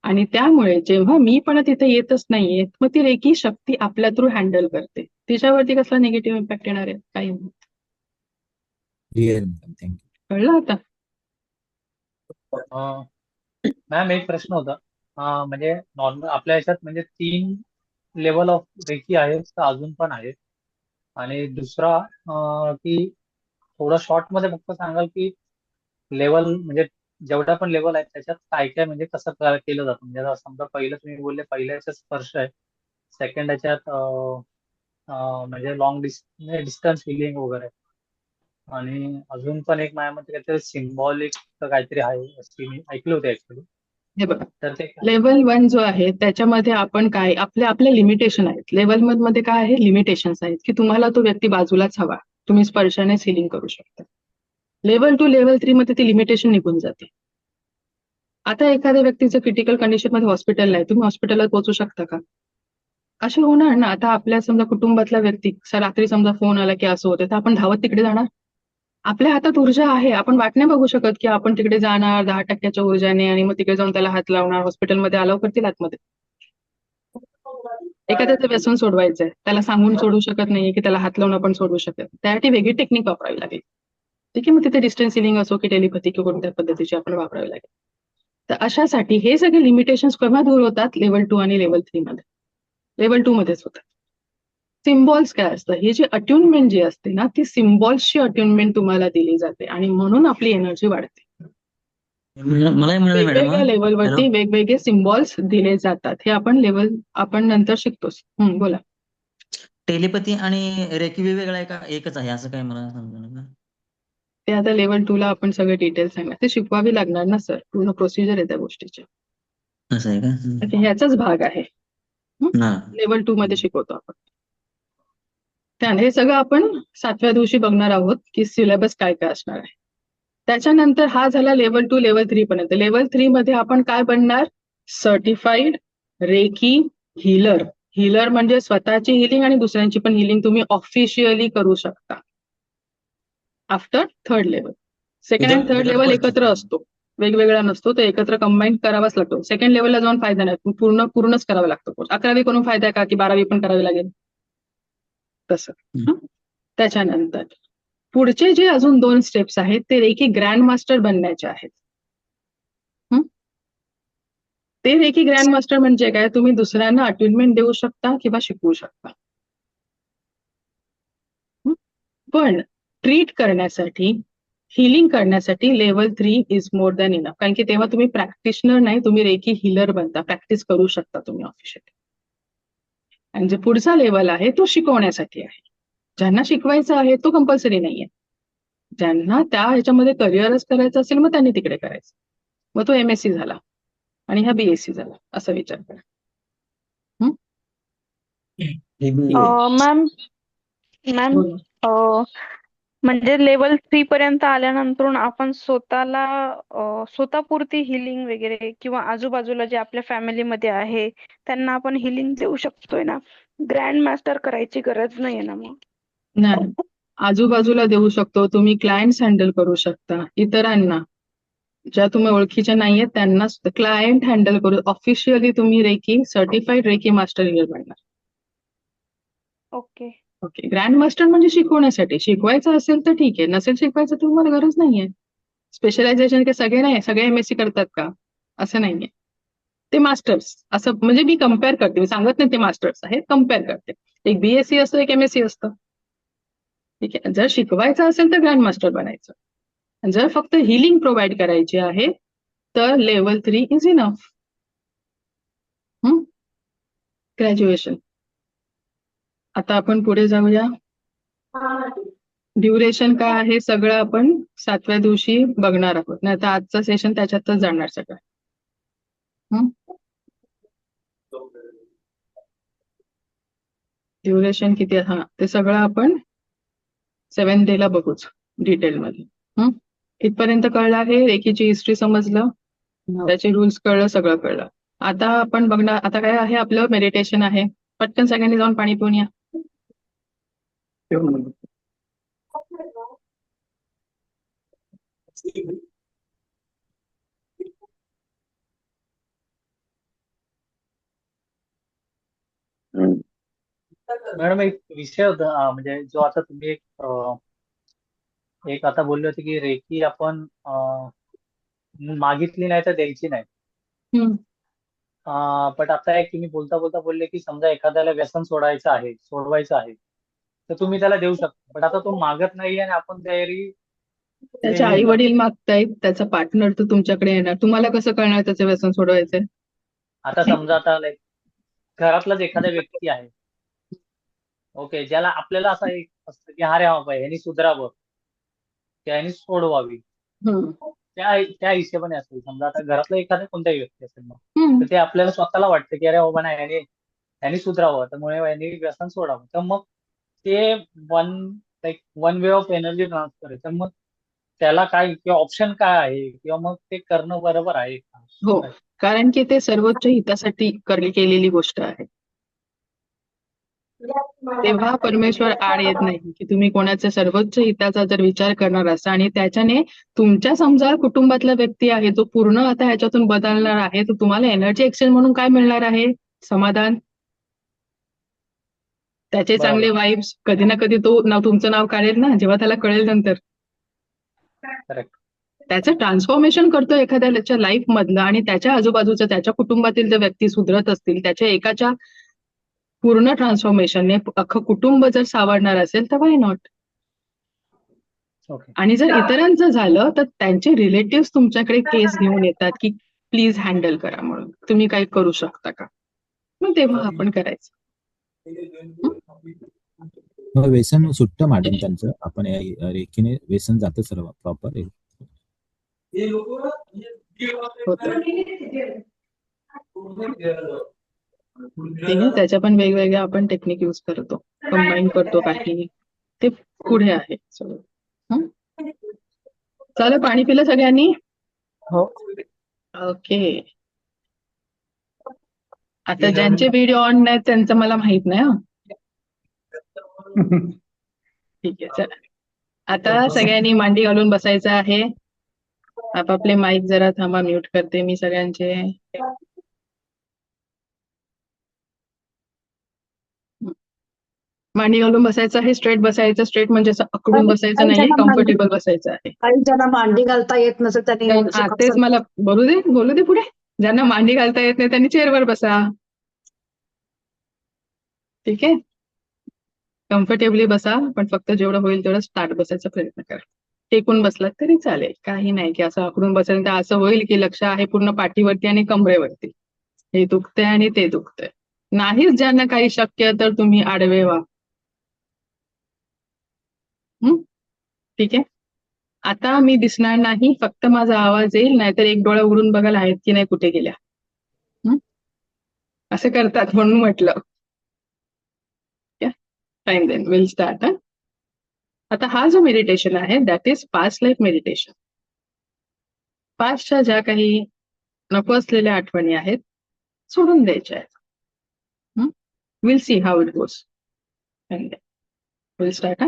आणि त्यामुळे जेव्हा मी पण तिथे येतच नाहीये, मग ती रेकी शक्ती आपल्या थ्रू हँडल करते. तिच्यावरती कसला निगेटिव्ह इम्पॅक्ट येणार आहे? काही नाही. Clear madam, thank you. कळलं आता? मॅम एक प्रश्न होता. म्हणजे नॉर्मल आपल्या ह्याच्यात म्हणजे 3 लेवल ऑफ रेकी आहेत तर अजून पण आहेत. आणि दुसरा की थोडं शॉर्ट मध्ये फक्त सांगाल की लेवल म्हणजे जेवढ्या पण लेवल आहेत त्याच्यात काय काय म्हणजे कसं केलं जातं. म्हणजे आता समजा पहिलं तुम्ही बोलले पहिल्या ह्याच्यात स्पर्श आहे, सेकंड ह्याच्यात म्हणजे लॉंग डिस्टन्स हिलिंग वगैरे, आणि अजून पण एक माझ्या मते काहीतरी सिम्बॉलिक काहीतरी आहे असं मी ऐकले होते ऍक्च्युली. हे बघा, तर ते काय? लेवल 1 जो आहे त्याच्यामध्ये आपण काय आपल्या लिमिटेशन आहेत. लेवल 1 मध्ये काय आहे? लिमिटेशन्स आहेत की तुम्हाला तो व्यक्ती बाजूलाच हवा, तुम्ही स्पर्शानेच हिलिंग करू शकता. लेवल 2 लेवल 3 मध्ये ती लिमिटेशन निघून जाते. आता एखाद्या व्यक्तीचं क्रिटिकल कंडिशन मध्ये हॉस्पिटलला आहे, तुम्ही हॉस्पिटलला पोहोचू शकता का? असे होणार ना. आता आपल्या समजा कुटुंबातला व्यक्ती रात्री समजा फोन आला की असं होतं, तर आपण धावत तिकडे जाणार? आपल्या हातात ऊर्जा आहे, आपण वाट नाही बघू शकत की आपण तिकडे जाणार 10% ऊर्जाने आणि मग तिकडे जाऊन त्याला हात लावणार, हॉस्पिटलमध्ये अलाव करतील आतमध्ये? एखाद्याचं व्यसन सोडवायचंय, त्याला सांगून सोडू शकत नाहीये की त्याला हात लावून आपण सोडवू शकत. त्यासाठी वेगळी टेक्निक वापरावी लागेल. ठीक आहे, मग तिथे डिस्टन्स हिलिंग असो की टेलिपॅथी किंवा कोणत्या पद्धतीची आपण वापरावी लागेल. तर अशासाठी हे सगळे लिमिटेशन्स केव्हा दूर होतात? लेवल 2 आणि लेवल 3 मध्ये. लेवल 2 मध्येच होतात. सिम्बॉल्स काय असतं? हे जे अट्युनमेंट जी असते ना, ती सिम्बॉल्सची अट्युनमेंट तुम्हाला दिली जाते आणि म्हणून आपली एनर्जी वाढते. मला म्हणाले मॅडम, वेगवेगळ्या लेवलवरती वेगवेगळे सिम्बॉल्स दिले जातात. हे आपण नंतर शिकतोच. बोला. टेलिपॅथी आणि रेकी वेगवेगळा आहे का एकच आहे असं काय मला समजलं. ते आता लेवल 2 ला आपण सगळे डिटेल्स सांगणार. ते शिकवावी लागणार ना सर, पूर्ण प्रोसिजर आहे त्या गोष्टीची. असं आहे का? आता ह्याचाच भाग आहे. हा. लेवल 2 मध्ये शिकवतो आपण. त्याने हे सगळं आपण 7व्या दिवशी बघणार आहोत की सिलेबस काय काय असणार आहे. त्याच्यानंतर हा झाला लेवल 2 लेवल 3 पर्यंत. लेवल 3 मध्ये आपण काय बनणार? Certified recce healer. हिलर म्हणजे स्वतःची हिलिंग आणि दुसऱ्यांची पण हिलिंग तुम्ही ऑफिशियली करू शकता. After 3rd level. Second and third level एकत्र असतो, वेगवेगळा नसतो. तो एकत्र कंबाईन करावाच लागतो. सेकंड लेवलला जाऊन फायदा नाही, पूर्णच करावा लागतो कोर्स. 11वी करून फायदा आहे का की 12वी पण करावी लागेल? तसं. त्याच्यानंतर पुढचे जे अजून 2 स्टेप्स आहेत ते रेकी ग्रँड मास्टर बनण्याचे आहेत. ते रेकी ग्रँड मास्टर म्हणजे काय? तुम्ही दुसऱ्यांना अट्युनमेंट देऊ शकता किंवा शिकवू शकता. पण ट्रीट करण्यासाठी, हिलिंग करण्यासाठी level 3 is more than enough. कारण की तेव्हा तुम्ही प्रॅक्टिशनर नाही, तुम्ही रेकी हिलर बनता, प्रॅक्टिस करू शकता तुम्ही ऑफिशियली. आणि जे पुढचा लेवल आहे तो शिकवण्यासाठी आहे. ज्यांना शिकवायचं आहे तो कंपल्सरी नाहीये. ज्यांना त्या ह्याच्यामध्ये करिअरच करायचं असेल मग त्यांनी तिकडे करायचं. मग तो MSc झाला आणि हा BSc झाला, असा विचार करा. मॅम म्हणजे लेवल 3 पर्यंत आल्यानंतर आपण स्वतःपुरती हिलिंग वगैरे किंवा आजूबाजूला जे आपल्या फॅमिलीमध्ये आहे त्यांना आपण हिलिंग देऊ शकतोय ना. ग्रँड मास्टर करायची गरज नाहीये ना मग? नाही, आजूबाजूला देऊ शकतो. तुम्ही क्लायंट्स हँडल करू शकता. इतरांना ज्या तुम्ही ओळखीच्या नाहीये त्यांना क्लायंट हँडल करू. ऑफिशियली तुम्ही reiki certified reiki master healer बनणार. ओके. ग्रँड मास्टर म्हणजे शिकवण्यासाठी. शिकवायचं असेल तर ठीक आहे, नसेल शिकवायचं तर तुम्हाला गरज नाहीये. स्पेशलायझेशन के सगळे नाही, सगळे MSc करतात का? असं नाहीये. ते मास्टर्स असं म्हणजे मी कम्पेअर करते, मी सांगत नाही ते मास्टर्स आहेत, कम्पेअर करते. एक BSc असतं, एक MSc असतं. ठीक आहे. जर शिकवायचं असेल तर ग्रँड मास्टर बनायचं. जर फक्त हिलिंग प्रोव्हाइड करायची आहे तर लेवल 3 इज इनफ. ग्रॅज्युएशन. आता आपण पुढे जाऊया. ड्युरेशन काय आहे सगळं आपण 7व्या दिवशी बघणार आहोत. नाही तर आजचं सेशन त्याच्यातच जाणार सगळं. ड्युरेशन किती? ते सगळं आपण 7th डे ला बघूच डिटेलमध्ये. इथपर्यंत कळलं आहे? रेकीची हिस्ट्री समजलं, त्याचे रूल्स कळलं, सगळं कळलं. आता आपण बघणार, आता काय आहे आपलं मेडिटेशन आहे. पटकन सगळ्यांनी जाऊन पाणी पिऊन या. मॅडम एक विषय होता, म्हणजे जो आता तुम्ही एक आता बोलले होते की रेकी आपण मागितली नाही तर द्यायची नाही. हम्म. बट आता एक तुम्ही बोलता बोलता बोलले की समजा एखाद्याला व्यसन सोडवायचं आहे, तर तुम्ही त्याला देऊ शकता. बट आता तो मागत नाहीये आणि आपण तयारी त्याचे आई वडील मागतायत, त्याचा पार्टनर तर तुमच्याकडे येणार, तुम्हाला कसं कळणार त्याचं व्यसन सोडवायचंय? आता समजा आता लाईक घरातलाच एखादा व्यक्ती आहे, ओके, ज्याला आपल्याला असं एक असतं की अरे हा बाई ह्यानी सुधारावं, त्याने सोडवावी. हम्म. त्या हिशोबाने असेल. समजा आता घरातला एखादा कोणताही व्यक्ती असेल मग, हम्म. तर ते आपल्याला स्वतःला वाटतं की अरे बाबा नाही यांनी सुधारावं, त्यामुळे यांनी व्यसन सोडावं. तर मग ते one way of energy transfer आहे. तर मग त्याला काय किंवा ऑप्शन काय आहे, किंवा मग ते करणं बरोबर आहे का? हो, कारण की ते सर्वोच्च हितासाठी केलेली गोष्ट आहे. तेव्हा परमेश्वर आड येत नाही की तुम्ही कोणाच्या सर्वोच्च हिताचा जर विचार करणार असा आणि त्याच्याने तुमच्या समजा कुटुंबातला व्यक्ती आहे जो पूर्ण आता ह्याच्यातून बदलणार आहे, तर तुम्हाला एनर्जी एक्सचेंज म्हणून काय मिळणार आहे? समाधान, त्याचे चांगले बरोबर. वाईब्स. कधी ना कधी तो तुमचं नाव काढेल ना, जेव्हा त्याला कळेल नंतर. करेक्ट. त्याचं ट्रान्सफॉर्मेशन करतो एखाद्याच्या लाईफ मधलं, आणि त्याच्या आजूबाजूचं त्याच्या कुटुंबातील जर व्यक्ती सुधरत असतील, त्याच्या एकाच्या पूर्ण ट्रान्सफॉर्मेशनने अख्खं कुटुंब जर सावरणार असेल तर वाय नॉट. ओके. आणि जर इतरांचं झालं तर त्यांचे रिलेटिव्ह तुमच्याकडे केस घेऊन येतात की प्लीज हँडल करा म्हणून, तुम्ही काही करू शकता का? मग तेव्हा आपण करायचं. मग व्यसन सुटतं मॅडम त्यांचं, आपण रेखीने व्यसन जातं सर्व प्रॉपर. ठीक आहे, त्याच्या पण वेगवेगळ्या आपण टेक्निक यूज करतो, कंबाईन करतो काही, ते पुढे आहे सगळं. चालेल, पाणी पिलं सगळ्यांनी? हो. ओके. आता ज्यांचे व्हिडिओ ऑन नाही त्यांचं मला माहित नाही. ठीक आहे, चला. आता सगळ्यांनी मांडी घालून बसायचं आहे. आपापले माईक जरा थांबा, म्यूट करते मी सगळ्यांचे. मांडी घालून बसायचं आहे, स्ट्रेट बसायचं. स्ट्रेट म्हणजे असं अकडून बसायचं नाहीये, कम्फर्टेबल बसायचं आहे. काही ज्यांना मांडी घालता येत नसेल त्यांनी तेच मला बोलू दे पुढे. ज्यांना मांडी घालता येत नाही त्यांनी चेअरवर बसा. ठीक आहे, कम्फर्टेबली बसा, पण फक्त जेवढं होईल तेवढं स्टार्ट बसायचा प्रयत्न करा. टेकून बसलात तरी चालेल, काही नाही की असं आकडून बसेल तर असं होईल की लक्ष आहे पूर्ण पाठीवरती आणि कमरेवरती. हे दुखतंय आणि ते दुखतंय. नाहीच ज्यांना काही शक्य तर तुम्ही आडवे व्हा. ठीक आहे, आता मी दिसणार नाही, फक्त माझा आवाज येईल, नाहीतर एक डोळा उघडून बघायला आहेत की नाही कुठे गेल्या. असं करतात म्हणून म्हटलं. Fine, then will start. आता हा जो मेडिटेशन आहे that is past life meditation. पास्टच्या ज्या काही नको असलेल्या आठवणी आहेत सोडून द्यायच्या आहेत. Will see how it goes. Will start.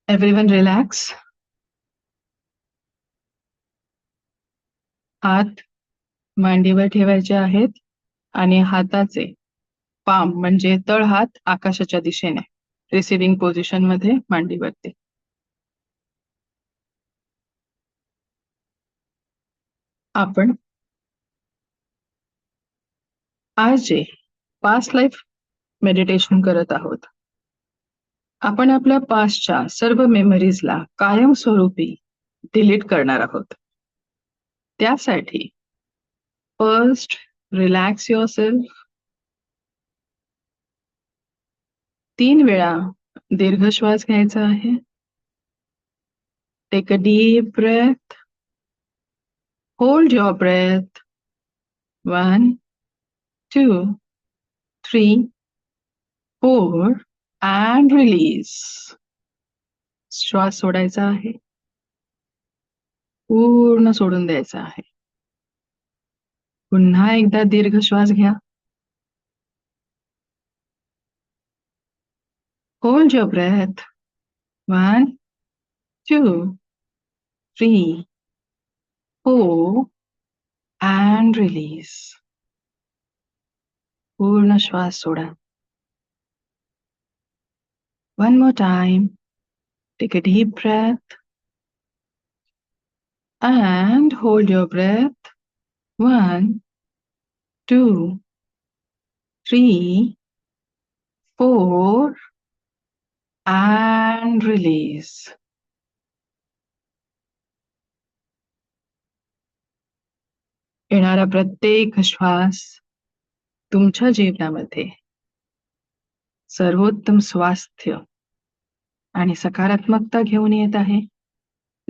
Everyone relax. हात मांडीवर ठेवायचे आहेत आणि हाताचे पाम म्हणजे तळहात आकाशाच्या दिशेने रिसिव्हिंग पोझिशन मध्ये मांडीवरती. आपण आज जे पास्ट लाईफ मेडिटेशन करत आहोत, आपण आपल्या पास्टच्या सर्व मेमरीजला कायमस्वरूपी डिलीट करणार आहोत. त्यासाठी फर्स्ट रिलॅक्स युअरसेल्फ. 3 वेळा दीर्घ श्वास घ्यायचा आहे. Take a deep breath. Hold your breath. 1, 2, 3, 4 and release. श्वास सोडायचा आहे, पूर्ण सोडून द्यायचा आहे. पुन्हा एकदा दीर्घ श्वास घ्या. Hold your breath. 1, 2, 3, 4 and release. पूर्ण श्वास सोडा. One more time. Take a deep breath and hold your breath. 1, 2, 3, 4 and release. येणारा प्रत्येक श्वास तुमच्या जीवनामध्ये सर्वोत्तम स्वास्थ्य आणि सकारात्मकता घेऊन येत आहे.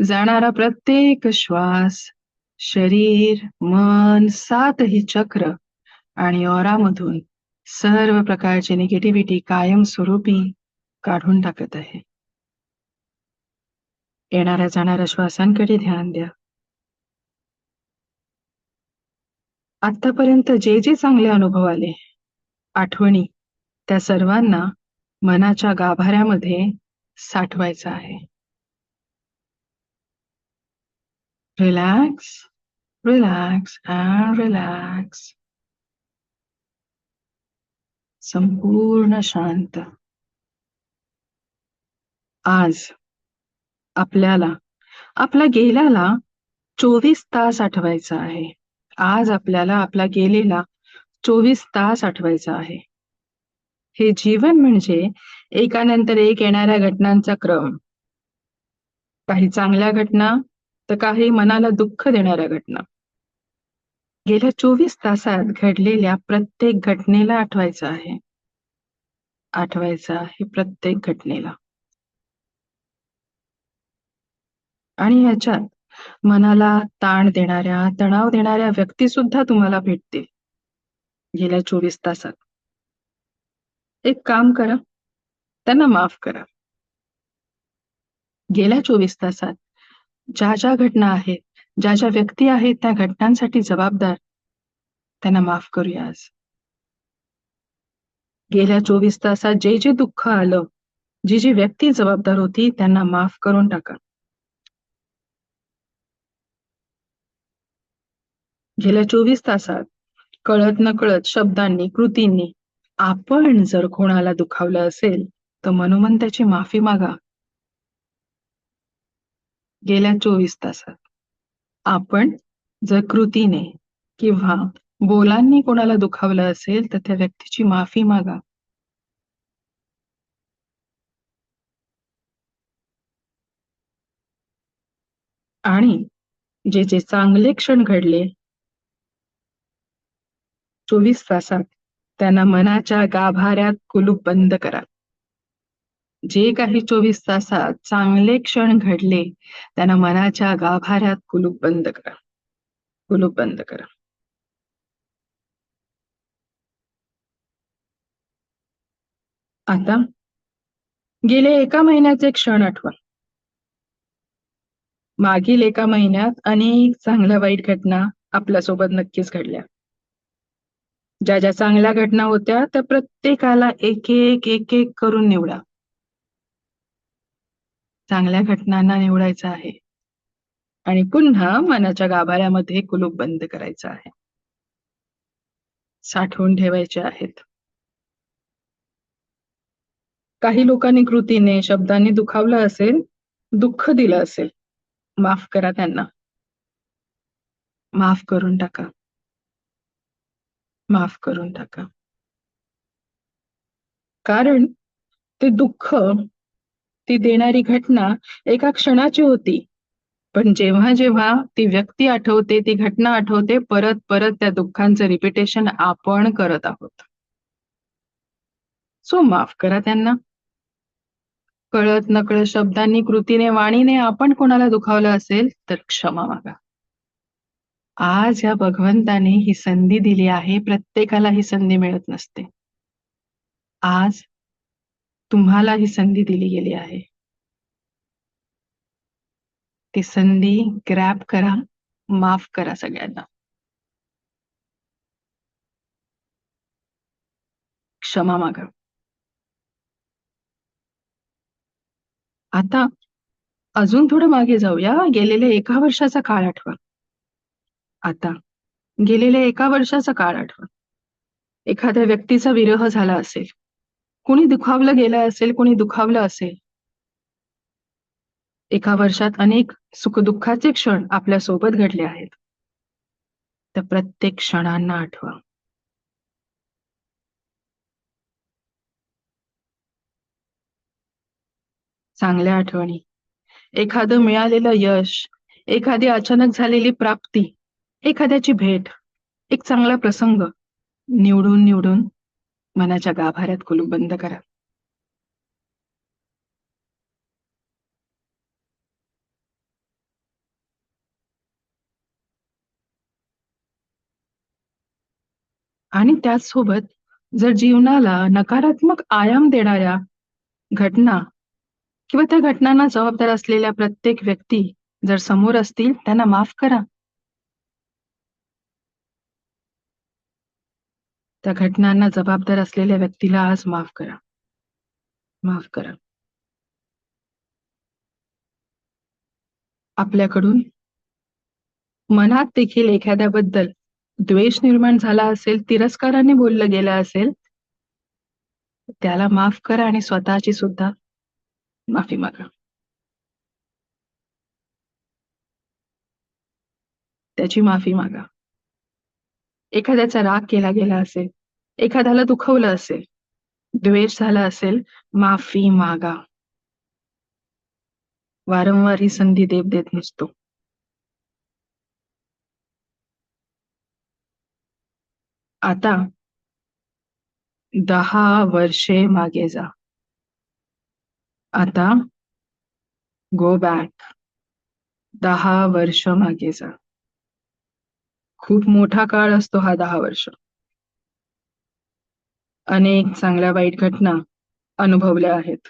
जाणारा प्रत्येक श्वास शरीर, मन, 7ही चक्र आणि ऑरामधून सर्व प्रकारची निगेटिव्हिटी कायमस्वरूपी काढून टाकत आहे. येणाऱ्या जाणाऱ्या श्वासांकडे ध्यान द्या. आतापर्यंत जे जे चांगले अनुभव आले, आठवणी, त्या सर्वांना मनाच्या गाभाऱ्यामध्ये साठवायचं आहे. Relax, relax and relax. संपूर्ण शांत. आज आपल्याला आपला गेल्याला 24 तास आठवायचा आहे. आज आपल्याला आपला गेलेला 24 तास आठवायचा आहे. हे जीवन म्हणजे एकानंतर एक येणाऱ्या घटनांचा क्रम. काही चांगल्या घटना तर काही मनाला दुःख देणाऱ्या घटना. गेल्या 24 तासात घडलेल्या प्रत्येक घटनेला आठवायचं आहे. आठवायचं आहे प्रत्येक घटनेला. आणि ह्याच्यात मनाला ताण देणाऱ्या, तणाव देणाऱ्या व्यक्ती सुद्धा तुम्हाला भेटतील गेल्या 24 तासात. एक काम करा, त्यांना माफ करा. गेल्या 24 तासात ज्या ज्या घटना आहेत, ज्या ज्या व्यक्ती आहेत त्या घटनांसाठी जबाबदार, त्यांना माफ करूया आज. गेल्या 24 तासात जे जे दुःख आलं, जी जी व्यक्ती जबाबदार होती त्यांना माफ करून टाका. गेल्या 24 तासात कळत नकळत शब्दांनी, कृतींनी आपण जर कोणाला दुखावलं असेल तर मनोमन त्याची माफी मागा. गेल्या 24 तासात आपण जर कृतीने किंवा बोलांनी कोणाला दुखावलं असेल तर त्या व्यक्तीची माफी मागा. आणि जे जे चांगले क्षण घडले 24 तासात त्यांना मनाच्या गाभाऱ्यात कुलूप बंद करा. जे काही 24 तासात चांगले क्षण घडले त्यांना मनाच्या गाभाऱ्यात कुलूप बंद करा. कुलूप बंद करा. आता गेले एका महिन्याचे क्षण आठवा. मागील एका महिन्यात अनेक चांगल्या वाईट घटना आपल्यासोबत नक्कीच घडल्या. ज्या ज्या चांगल्या घटना होत्या त्या प्रत्येकाला एक एक करून निवडा. चांगल्या घटनांना निवडायचं आहे आणि पुन्हा मनाच्या गाभाऱ्यामध्ये कुलूप बंद करायचं आहे. साठवून ठेवायचे आहेत. काही लोकांनी कृतीने, शब्दांनी दुखावलं असेल, दुःख दिलं असेल, माफ करा त्यांना. माफ करून टाका. माफ करून टाका. कारण ते दुःख, ती देणारी घटना एका क्षणाची होती, पण जेव्हा जेव्हा ती व्यक्ती आठवते, ती घटना आठवते, परत परत त्या दुःखांचं रिपिटेशन आपण करत आहोत. सो माफ करा त्यांना. कळत नकळत शब्दांनी, कृतीने, वाणीने आपण कोणाला दुखावलं असेल तर क्षमा मागा. आज या भगवंताने ही संधी दिली आहे. प्रत्येकाला ही संधी मिळत नसते. आज तुम्हाला ही संधी दिली गेली आहे. ती संधी ग्रॅब करा, माफ करा सगळ्यांना. क्षमा मागा. आता अजून थोडं मागे जाऊया. गेलेल्या 1 वर्षाचा काळ आठवा. आता गेलेल्या 1 वर्षाचा काळ आठवा. एखाद्या व्यक्तीचा विरह झाला असेल, कोणी दुखावलं गेलं असेल, कोणी दुखावलं असेल. 1 वर्षात अनेक सुखदुःखाचे क्षण आपल्या सोबत घडले आहेत. त्या प्रत्येक क्षणांना आठवा. चांगल्या आठवणी, एखादं मिळालेलं यश, एखादी अचानक झालेली प्राप्ती, एखाद्याची भेट, एक चांगला प्रसंग निवडून निवडून मनाच्या गाभाऱ्यात कुलूप बंद करा. आणि त्याचसोबत जर जीवनाला नकारात्मक आयाम देणाऱ्या घटना किंवा त्या घटनांना जबाबदार असलेल्या प्रत्येक व्यक्ती जर समोर असतील, त्यांना माफ करा. त्या घटनांना जबाबदार असलेल्या व्यक्तीला आज माफ करा. माफ करा. आपल्याकडून मनात देखील एखाद्याबद्दल द्वेष निर्माण झाला असेल, तिरस्काराने बोललं गेलं असेल, त्याला माफ करा आणि स्वतःची सुद्धा माफी मागा. त्याची माफी मागा. एखाद्याचा राग केला गेला असेल, एखाद्याला दुखवलं असेल, द्वेष झाला असेल, माफी मागा. वारंवार ही संधी देव देत नसतो. आता 10 वर्षे मागे जा. आता गो बॅक. 10 वर्ष मागे जा. खूप मोठा काळ असतो हा 10 वर्ष. अनेक चांगल्या वाईट घटना अनुभवल्या आहेत.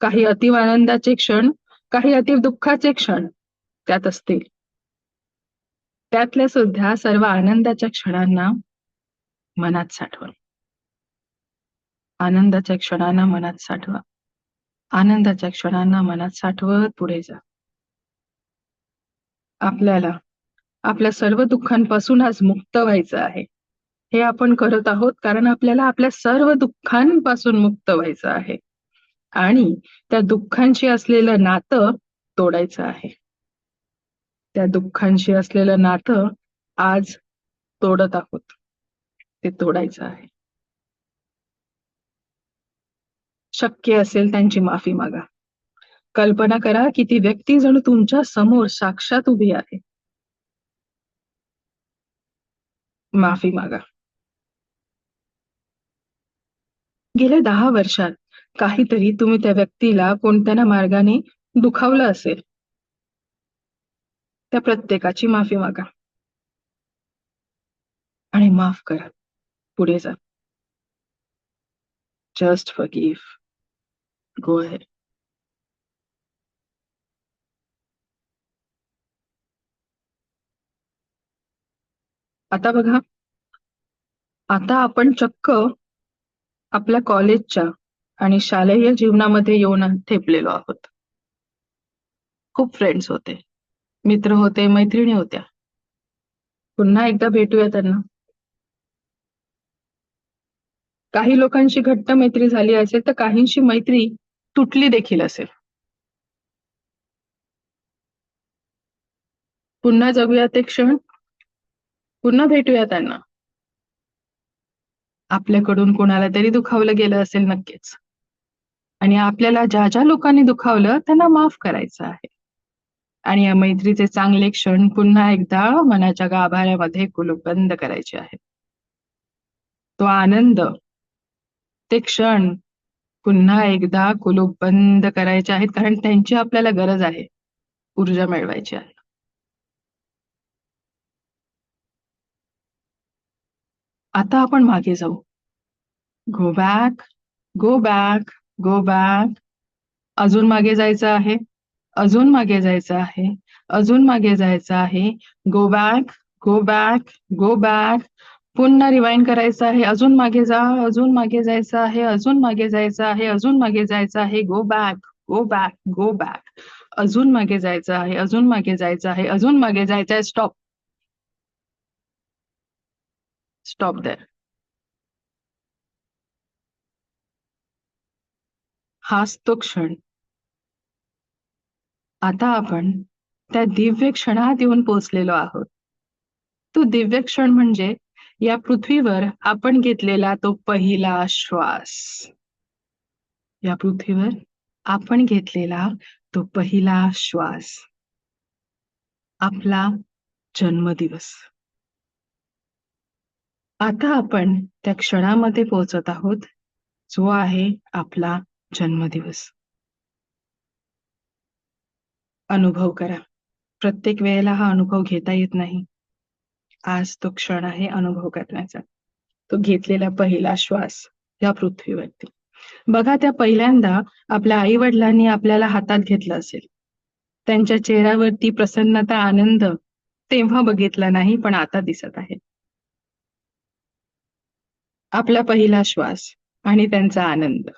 काही अतीव आनंदाचे क्षण, काही अतीव दुःखाचे क्षण त्यात असतील. त्यातल्या सुद्धा सर्व आनंदाच्या क्षणांना मनात साठवा. आनंदाच्या क्षणांना मनात साठवा. आनंदाच्या क्षणांना मनात साठवत पुढे जा. आपल्याला आपल्या सर्व दुःखांपासून आज मुक्त व्हायचं आहे. हे आपण करत आहोत कारण आपल्याला आपल्या सर्व दुःखांपासून मुक्त व्हायचं आहे आणि त्या दुःखांशी असलेलं नातं तोडायचं आहे. त्या दुःखांशी असलेलं नातं आज तोडत आहोत. ते तोडायचं आहे. शक्य असेल त्यांची माफी मागा. कल्पना करा की ती व्यक्ती जणू तुमच्या समोर साक्षात उभी आहे. माफी मागा. गेल्या 10 वर्षात काहीतरी तुम्ही त्या व्यक्तीला कोणत्या ना मार्गाने दुखावलं असेल. त्या प्रत्येकाची माफी मागा आणि माफ करा. पुढे जा. Just forgive. Go ahead. आता बघा, आता आपण चक्क आपल्या कॉलेजच्या आणि शालेय जीवनामध्ये येऊन ठेपलेलो आहोत. खूप फ्रेंड्स होते, मित्र होते, मैत्रिणी होत्या. पुन्हा एकदा भेटूया त्यांना. काही लोकांशी घट्ट मैत्री झाली असेल तर काहींशी मैत्री तुटली देखील असेल. पुन्हा जगूया ते क्षण. पुन्हा भेटूया त्यांना. आपल्याकडून कोणाला तरी दुखावलं गेलं असेल नक्कीच. आणि आपल्याला ज्या ज्या लोकांनी दुखावलं त्यांना माफ करायचं आहे. आणि या मैत्रीचे चांगले क्षण पुन्हा एकदा मनाच्या गाभाऱ्यामध्ये कुलूप बंद करायचे आहे. तो आनंद, ते क्षण पुन्हा एकदा कुलूप बंद करायचे आहेत कारण त्यांची आपल्याला गरज आहे. ऊर्जा मिळवायची आहे. आता आपण मागे जाऊ. Go back, go back, go back. अजून मागे जायचं आहे, अजून मागे जायचं आहे, अजून मागे जायचं आहे. Go back, go back, go back. पुन्हा रिवाइंड करायचं आहे, अजून मागे जा, अजून मागे जायचं आहे, अजून मागे जायचं आहे, अजून मागे जायचं आहे. Go back, go back, go back. अजून मागे जायचं आहे, अजून मागे जायचं आहे, अजून मागे जायचं आहे. स्टॉप. Stop there. हाच तो क्षण. आता आपण त्या दिव्य क्षणात येऊन पोहोचलेलो आहोत. तो दिव्य क्षण म्हणजे या पृथ्वीवर आपण घेतलेला तो पहिला श्वास. या पृथ्वीवर आपण घेतलेला तो पहिला श्वास. आपला जन्मदिवस. आता आपण त्या क्षणामध्ये पोहोचत आहोत, जो आहे आपला जन्मदिवस. अनुभव करा. प्रत्येक वेळेला हा अनुभव घेता येत नाही. आज तो क्षण आहे अनुभव करण्याचा. तो घेतलेला पहिला श्वास या पृथ्वीवरती. बघा, त्या पहिल्यांदा आपल्या आई वडिलांनी आपल्याला हातात घेतलं असेल. त्यांच्या चेहऱ्यावरती प्रसन्नता, आनंद तेव्हा बघितला नाही, पण आता दिसत आहे. आपला पहिला श्वास आणि त्यांचा आनंद.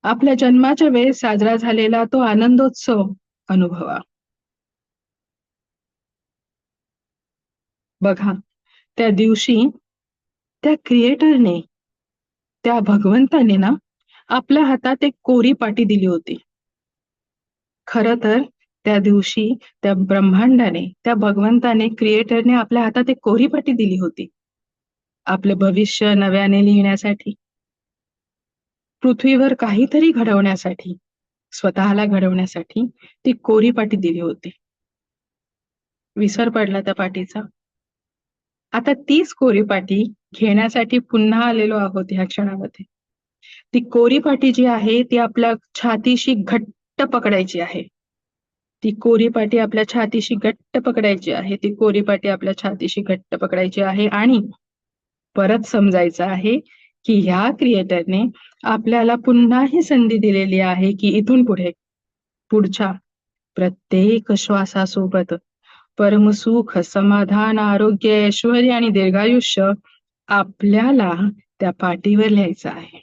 आपल्या जन्माच्या वेळेस साजरा झालेला तो आनंदोत्सव अनुभवा. बघा, त्या दिवशी त्या क्रिएटरने, त्या भगवंताने ना आपल्या हातात एक कोरी पाटी दिली होती. खरं तर त्या दिवशी त्या ब्रह्मांडाने, त्या भगवंताने, क्रिएटरने आपल्या हातात एक कोरी पाटी दिली होती. आपलं भविष्य नव्याने लिहिण्यासाठी, पृथ्वीवर काहीतरी घडवण्यासाठी, स्वतःला घडवण्यासाठी ती कोरी पाटी दिली होती. विसर पडला त्या पाटीचा. आता तीच कोरी पाटी घेण्यासाठी पुन्हा आलेलो आहोत ह्या क्षणामध्ये. ती कोरी पाटी जी आहे ती आपल्या छातीशी घट्ट पकडायची आहे. ती कोरी पाटी आपल्या छातीशी घट्ट पकडायची आहे. ती कोरी पाटी आपल्या छातीशी घट्ट पकडायची आहे आणि परत समजायचं आहे की ह्या क्रिएटरने आपल्याला पुन्हा ही संधी दिलेली आहे की इथून पुढे, पुढच्या प्रत्येक श्वासासोबत परमसुख, समाधान, आरोग्य, ऐश्वर्य आणि दीर्घायुष्य आपल्याला त्या पाटीवर लिहायचं आहे.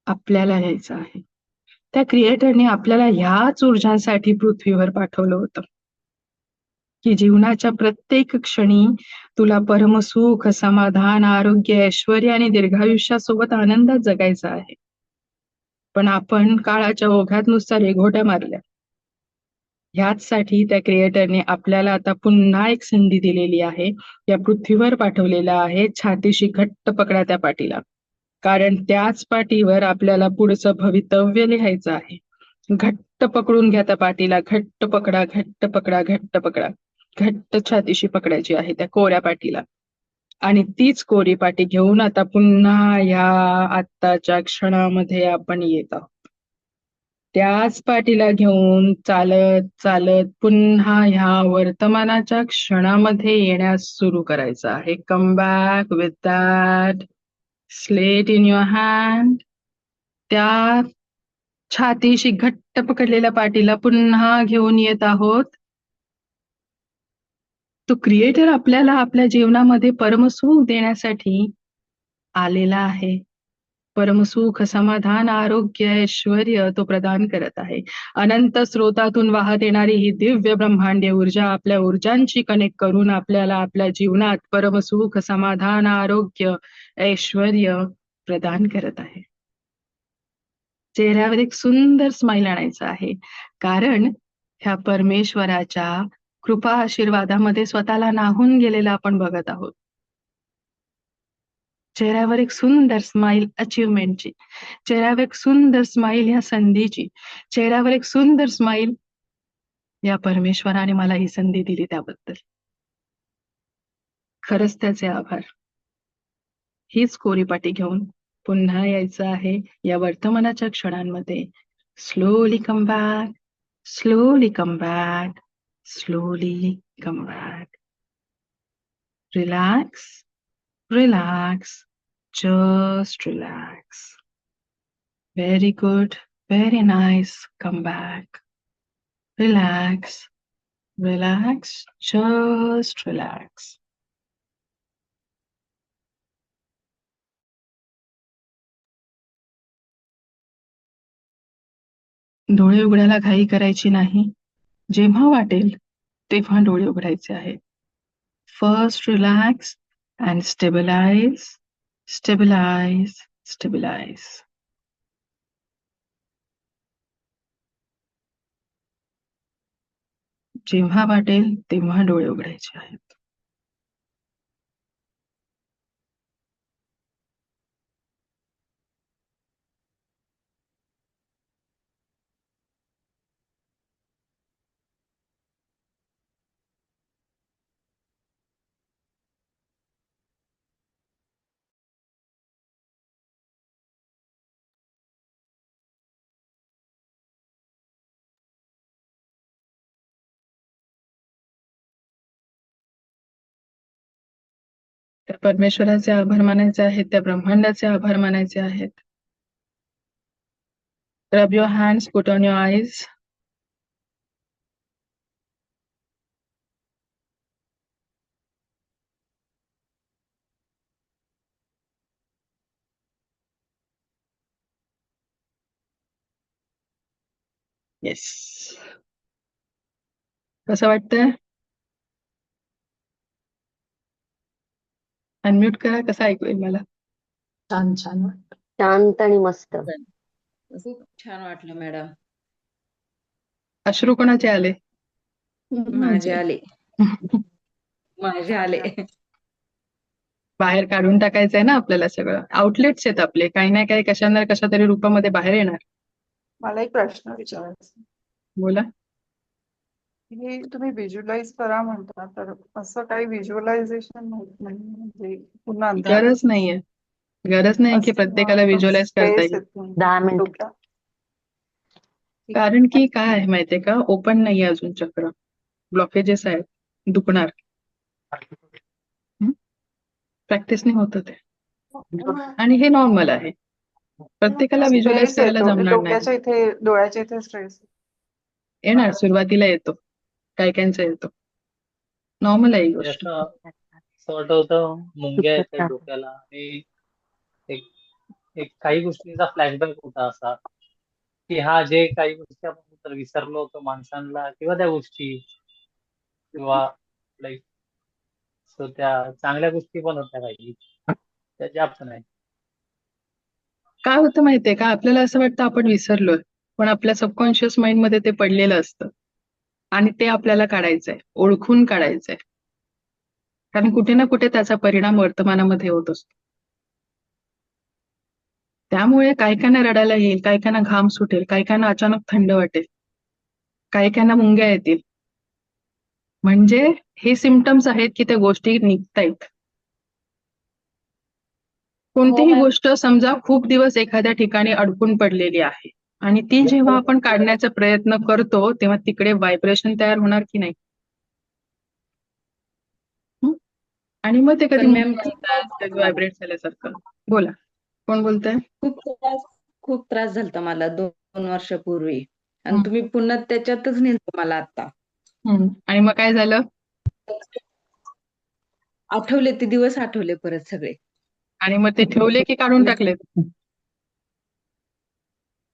आपल्याला लिहायचं आहे. त्या क्रिएटरने आपल्याला ह्याच ऊर्जांसाठी पृथ्वीवर पाठवलं होतं की जीवनाच्या प्रत्येक क्षणी तुला परमसुख, समाधान, आरोग्य, ऐश्वर्य आणि दीर्घायुष्यासोबत आनंदात जगायचं आहे. पण आपण काळाच्या ओघात नुसता रेघोट्या मारल्या. ह्याचसाठी त्या क्रिएटरने आपल्याला आता पुन्हा एक संधी दिलेली आहे. या पृथ्वीवर पाठवलेला आहे. छातीशी घट्ट पकडा त्या पाटीला, कारण त्याच पाटीवर आपल्याला पुढचं भवितव्य लिहायचं आहे. घट्ट पकडून घ्या त्या पाटीला. घट्ट पकडा, घट्ट पकडा, घट्ट पकडा. घट्ट छातीशी पकडायची आहे त्या कोऱ्या पाटीला. आणि तीच कोरी पाटी घेऊन आता पुन्हा ह्या आत्ताच्या क्षणामध्ये आपण येत आहोत. त्याच पाटीला घेऊन चालत चालत पुन्हा ह्या वर्तमानाच्या क्षणामध्ये येण्यास सुरू करायचं आहे. Come back with that slate in your hand. त्या छातीशी घट्ट पकडलेल्या पाटीला पुन्हा घेऊन येत आहोत. तो क्रिएटर आपल्याला आपल्या जीवनामध्ये परमसुख देण्यासाठी आलेला आहे. परमसुख, समाधान, आरोग्य, ऐश्वर्य तो प्रदान करत आहे. अनंत स्रोतातून वाहत येणारी ही दिव्य ब्रह्मांडीय ऊर्जा आपल्या ऊर्जांची कनेक्ट करून आपल्याला आपल्या जीवनात परमसुख, समाधान, आरोग्य, ऐश्वर्य प्रदान करत आहे. चेहऱ्यावर एक सुंदर स्माइल आणायचं आहे, कारण ह्या परमेश्वराच्या कृपा आशीर्वादामध्ये स्वतःला नाहून गेलेला आपण बघत आहोत. चेहऱ्यावर एक सुंदर स्माइल अचीवमेंटची, चेहऱ्यावर एक सुंदर स्माइल ह्या संधीची, चेहऱ्यावर एक सुंदर स्माइल या परमेश्वराने मला ही संधी दिली त्याबद्दल. खरंच त्याचे आभार. हीच कोरी पाटी घेऊन पुन्हा यायचं आहे या वर्तमानाच्या क्षणांमध्ये. Slowly come back, slowly come back, slowly come back. Relax, relax, Just relax. Very good. Very nice. Come back. Relax. Relax. Just relax. डोळे उघडायला घाई करायची नाही. जेव्हा वाटेल तेव्हा डोळे उघडायचे आहेत. First relax and stabilize, stabilize, stabilize. जेव्हा वाटेल तेव्हा डोळे उघडायचे आहेत. त्या परमेश्वराचे आभार मानायचे आहेत, त्या ब्रह्मांडाचे आभार मानायचे आहेत. Rub your hands, put on your eyes. Yes. कसं वाटतंय? अनम्यूट करा, कसं ऐकू येईल मला? छान छान वाटतं. शांत आणि मस्त. खूप छान वाटलं मॅडम. अश्रू कोणाचे आले? माझे आले. माझे आले. बाहेर काढून टाकायचंय ना आपल्याला सगळं. आउटलेट्स आहेत आपले, काही ना काही कशा ना कशा तरी रूपामध्ये बाहेर येणार. मला एक प्रश्न विचारायचा. बोला. हे तुम्ही व्हिज्युअलाइज करा म्हणता, तर असं काही व्हिज्युअलायझेशन होत नाही, म्हणजे पुन्हा गरज नाहीये. गरज नाही की प्रत्येकाला व्हिज्युअलाइज करता येईल. 10 मिनिट. कारण की काय आहे माहितीये का, ओपन नाहीये अजून चक्र. ब्लॉकेजेस आहेत, दुखणार. प्रॅक्टिसने होतं ते. आणि हे नॉर्मल आहे. प्रत्येकाला व्हिज्युअलाइज करायला जमणार नाही. डोक्याच्या इथे, डोळ्याच्या इथे स्ट्रेस येणार, सुरुवातीला येतो, काही काहींचा येतो. नॉर्मल आहे ही गोष्ट. असं वाटत होतं मुंग्या येतात डोक्याला आणि एक काही गोष्टींचा फ्लॅशबॅक होता असा की जे काही गोष्टी आपण तर विसरलो होतो माणसांना किंवा त्या गोष्टी किंवा लाईक सो त्या चांगल्या गोष्टी पण होत्या काही त्याच्या पण आहे. काय होतं माहितीये का, आपल्याला असं वाटतं आपण विसरलोय, पण आपल्या सबकॉन्शियस माइंड मध्ये ते पडलेलं असतं आणि ते आपल्याला काढायचंय, ओळखून काढायचंय. कारण कुठे ना कुठे त्याचा परिणाम वर्तमानामध्ये होत असतो. त्यामुळे काही काहींना रडायला येईल, काही काहींना घाम सुटेल, काही काहींना अचानक थंड वाटेल, काही काहींना मुंग्या येतील. म्हणजे हे सिम्पटम्स आहेत की त्या गोष्टी निघतायत. कोणतीही गोष्ट समजा खूप दिवस एखाद्या ठिकाणी अडकून पडलेली आहे आणि ती जेव्हा आपण काढण्याचा प्रयत्न करतो तेव्हा तिकडे व्हायब्रेशन तयार होणार की नाही. आणि मग ते कधी व्हायब्रेट झाल्यासारखं. बोला, कोण बोलतंय? खूप त्रास झालता मला 2 वर्षापूर्वी आणि तुम्ही पुन्हा त्याच्यातच नेलं मला आता. आणि मग काय झालं? आठवले ते दिवस, आठवले परत सगळे. आणि मग ते ठेवले की काढून टाकले?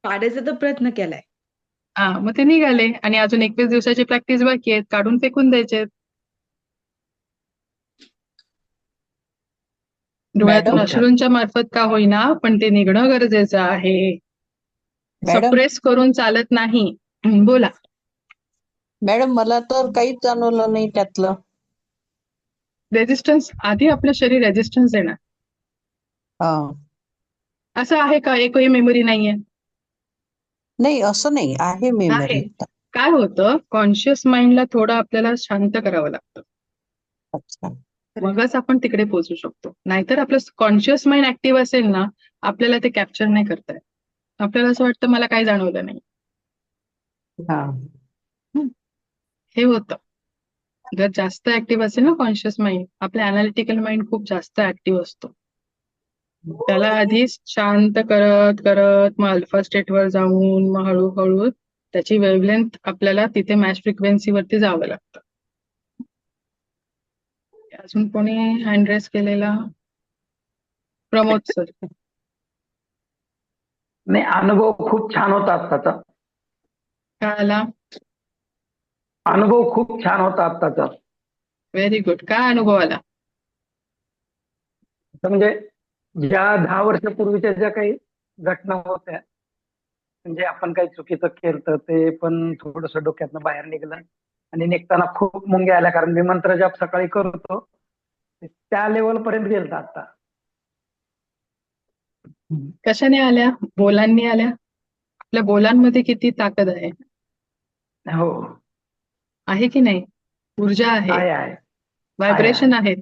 काढायचा तर प्रयत्न केलाय. मग ते निघाले आणि अजून 21 दिवसाची प्रॅक्टिस बाकी आहेत, काढून फेकून द्यायचे. डोळ्यातून अश्रूंच्या मार्फत का होईना, पण ते निघणं गरजेचं आहे. सप्रेस करून चालत नाही. बोला. मॅडम, मला तर काहीच जाणवलं नाही त्यातलं. रेजिस्टन्स, आधी आपलं शरीर रेजिस्टन्स देणार. असं आहे का एकही मेमरी नाहीये? नाही, असं नाही, आहे मेमरी. काय होतं, कॉन्शियस माइंडला थोडं आपल्याला शांत करावं लागतं. अच्छा. मगच आपण तिकडे पोहोचू शकतो. नाहीतर आपलं कॉन्शियस माइंड ऍक्टिव्ह असेल ना, आपल्याला ते कॅप्चर नाही करता येत. आपल्याला असं वाटतं मला काही जाणवलं नाही. हे होतं. जर जास्त ऍक्टिव्ह असेल ना कॉन्शियस माइंड, आपला अनालिटिकल माइंड खूप जास्त ऍक्टिव्ह असतो. त्याला आधी शांत करत करत मग अल्फा स्टेटवर जाऊन मग हळूहळू त्याची वेव्हलेंथ आपल्याला तिथे मॅच फ्रिक्वेन्सीवरती जावं लागतं. अजून कोणी हँड रेस केलेला? प्रमोद सर. नाही, अनुभव खूप छान होता आत्ताचा. काय आला? अनुभव खूप छान होता आत्ताचा. Very good. काय अनुभव आला? तर म्हणजे ज्या 10 वर्षापूर्वीच्या ज्या काही घटना होत्या, म्हणजे आपण काही चुकीचं केलं ते पण थोडस डोक्यातनं बाहेर निघलं आणि निघताना खूप मुंग्या आल्या, कारण मी मंत्र जाप सकाळी करतो त्या लेवल पर्यंत गेलता आता. कशाने आल्या? बोलांनी आल्या? आपल्या बोलांमध्ये किती ताकद आहे? हो, आहे की नाही? ऊर्जा आहे, आहे आहे व्हायब्रेशन आहे.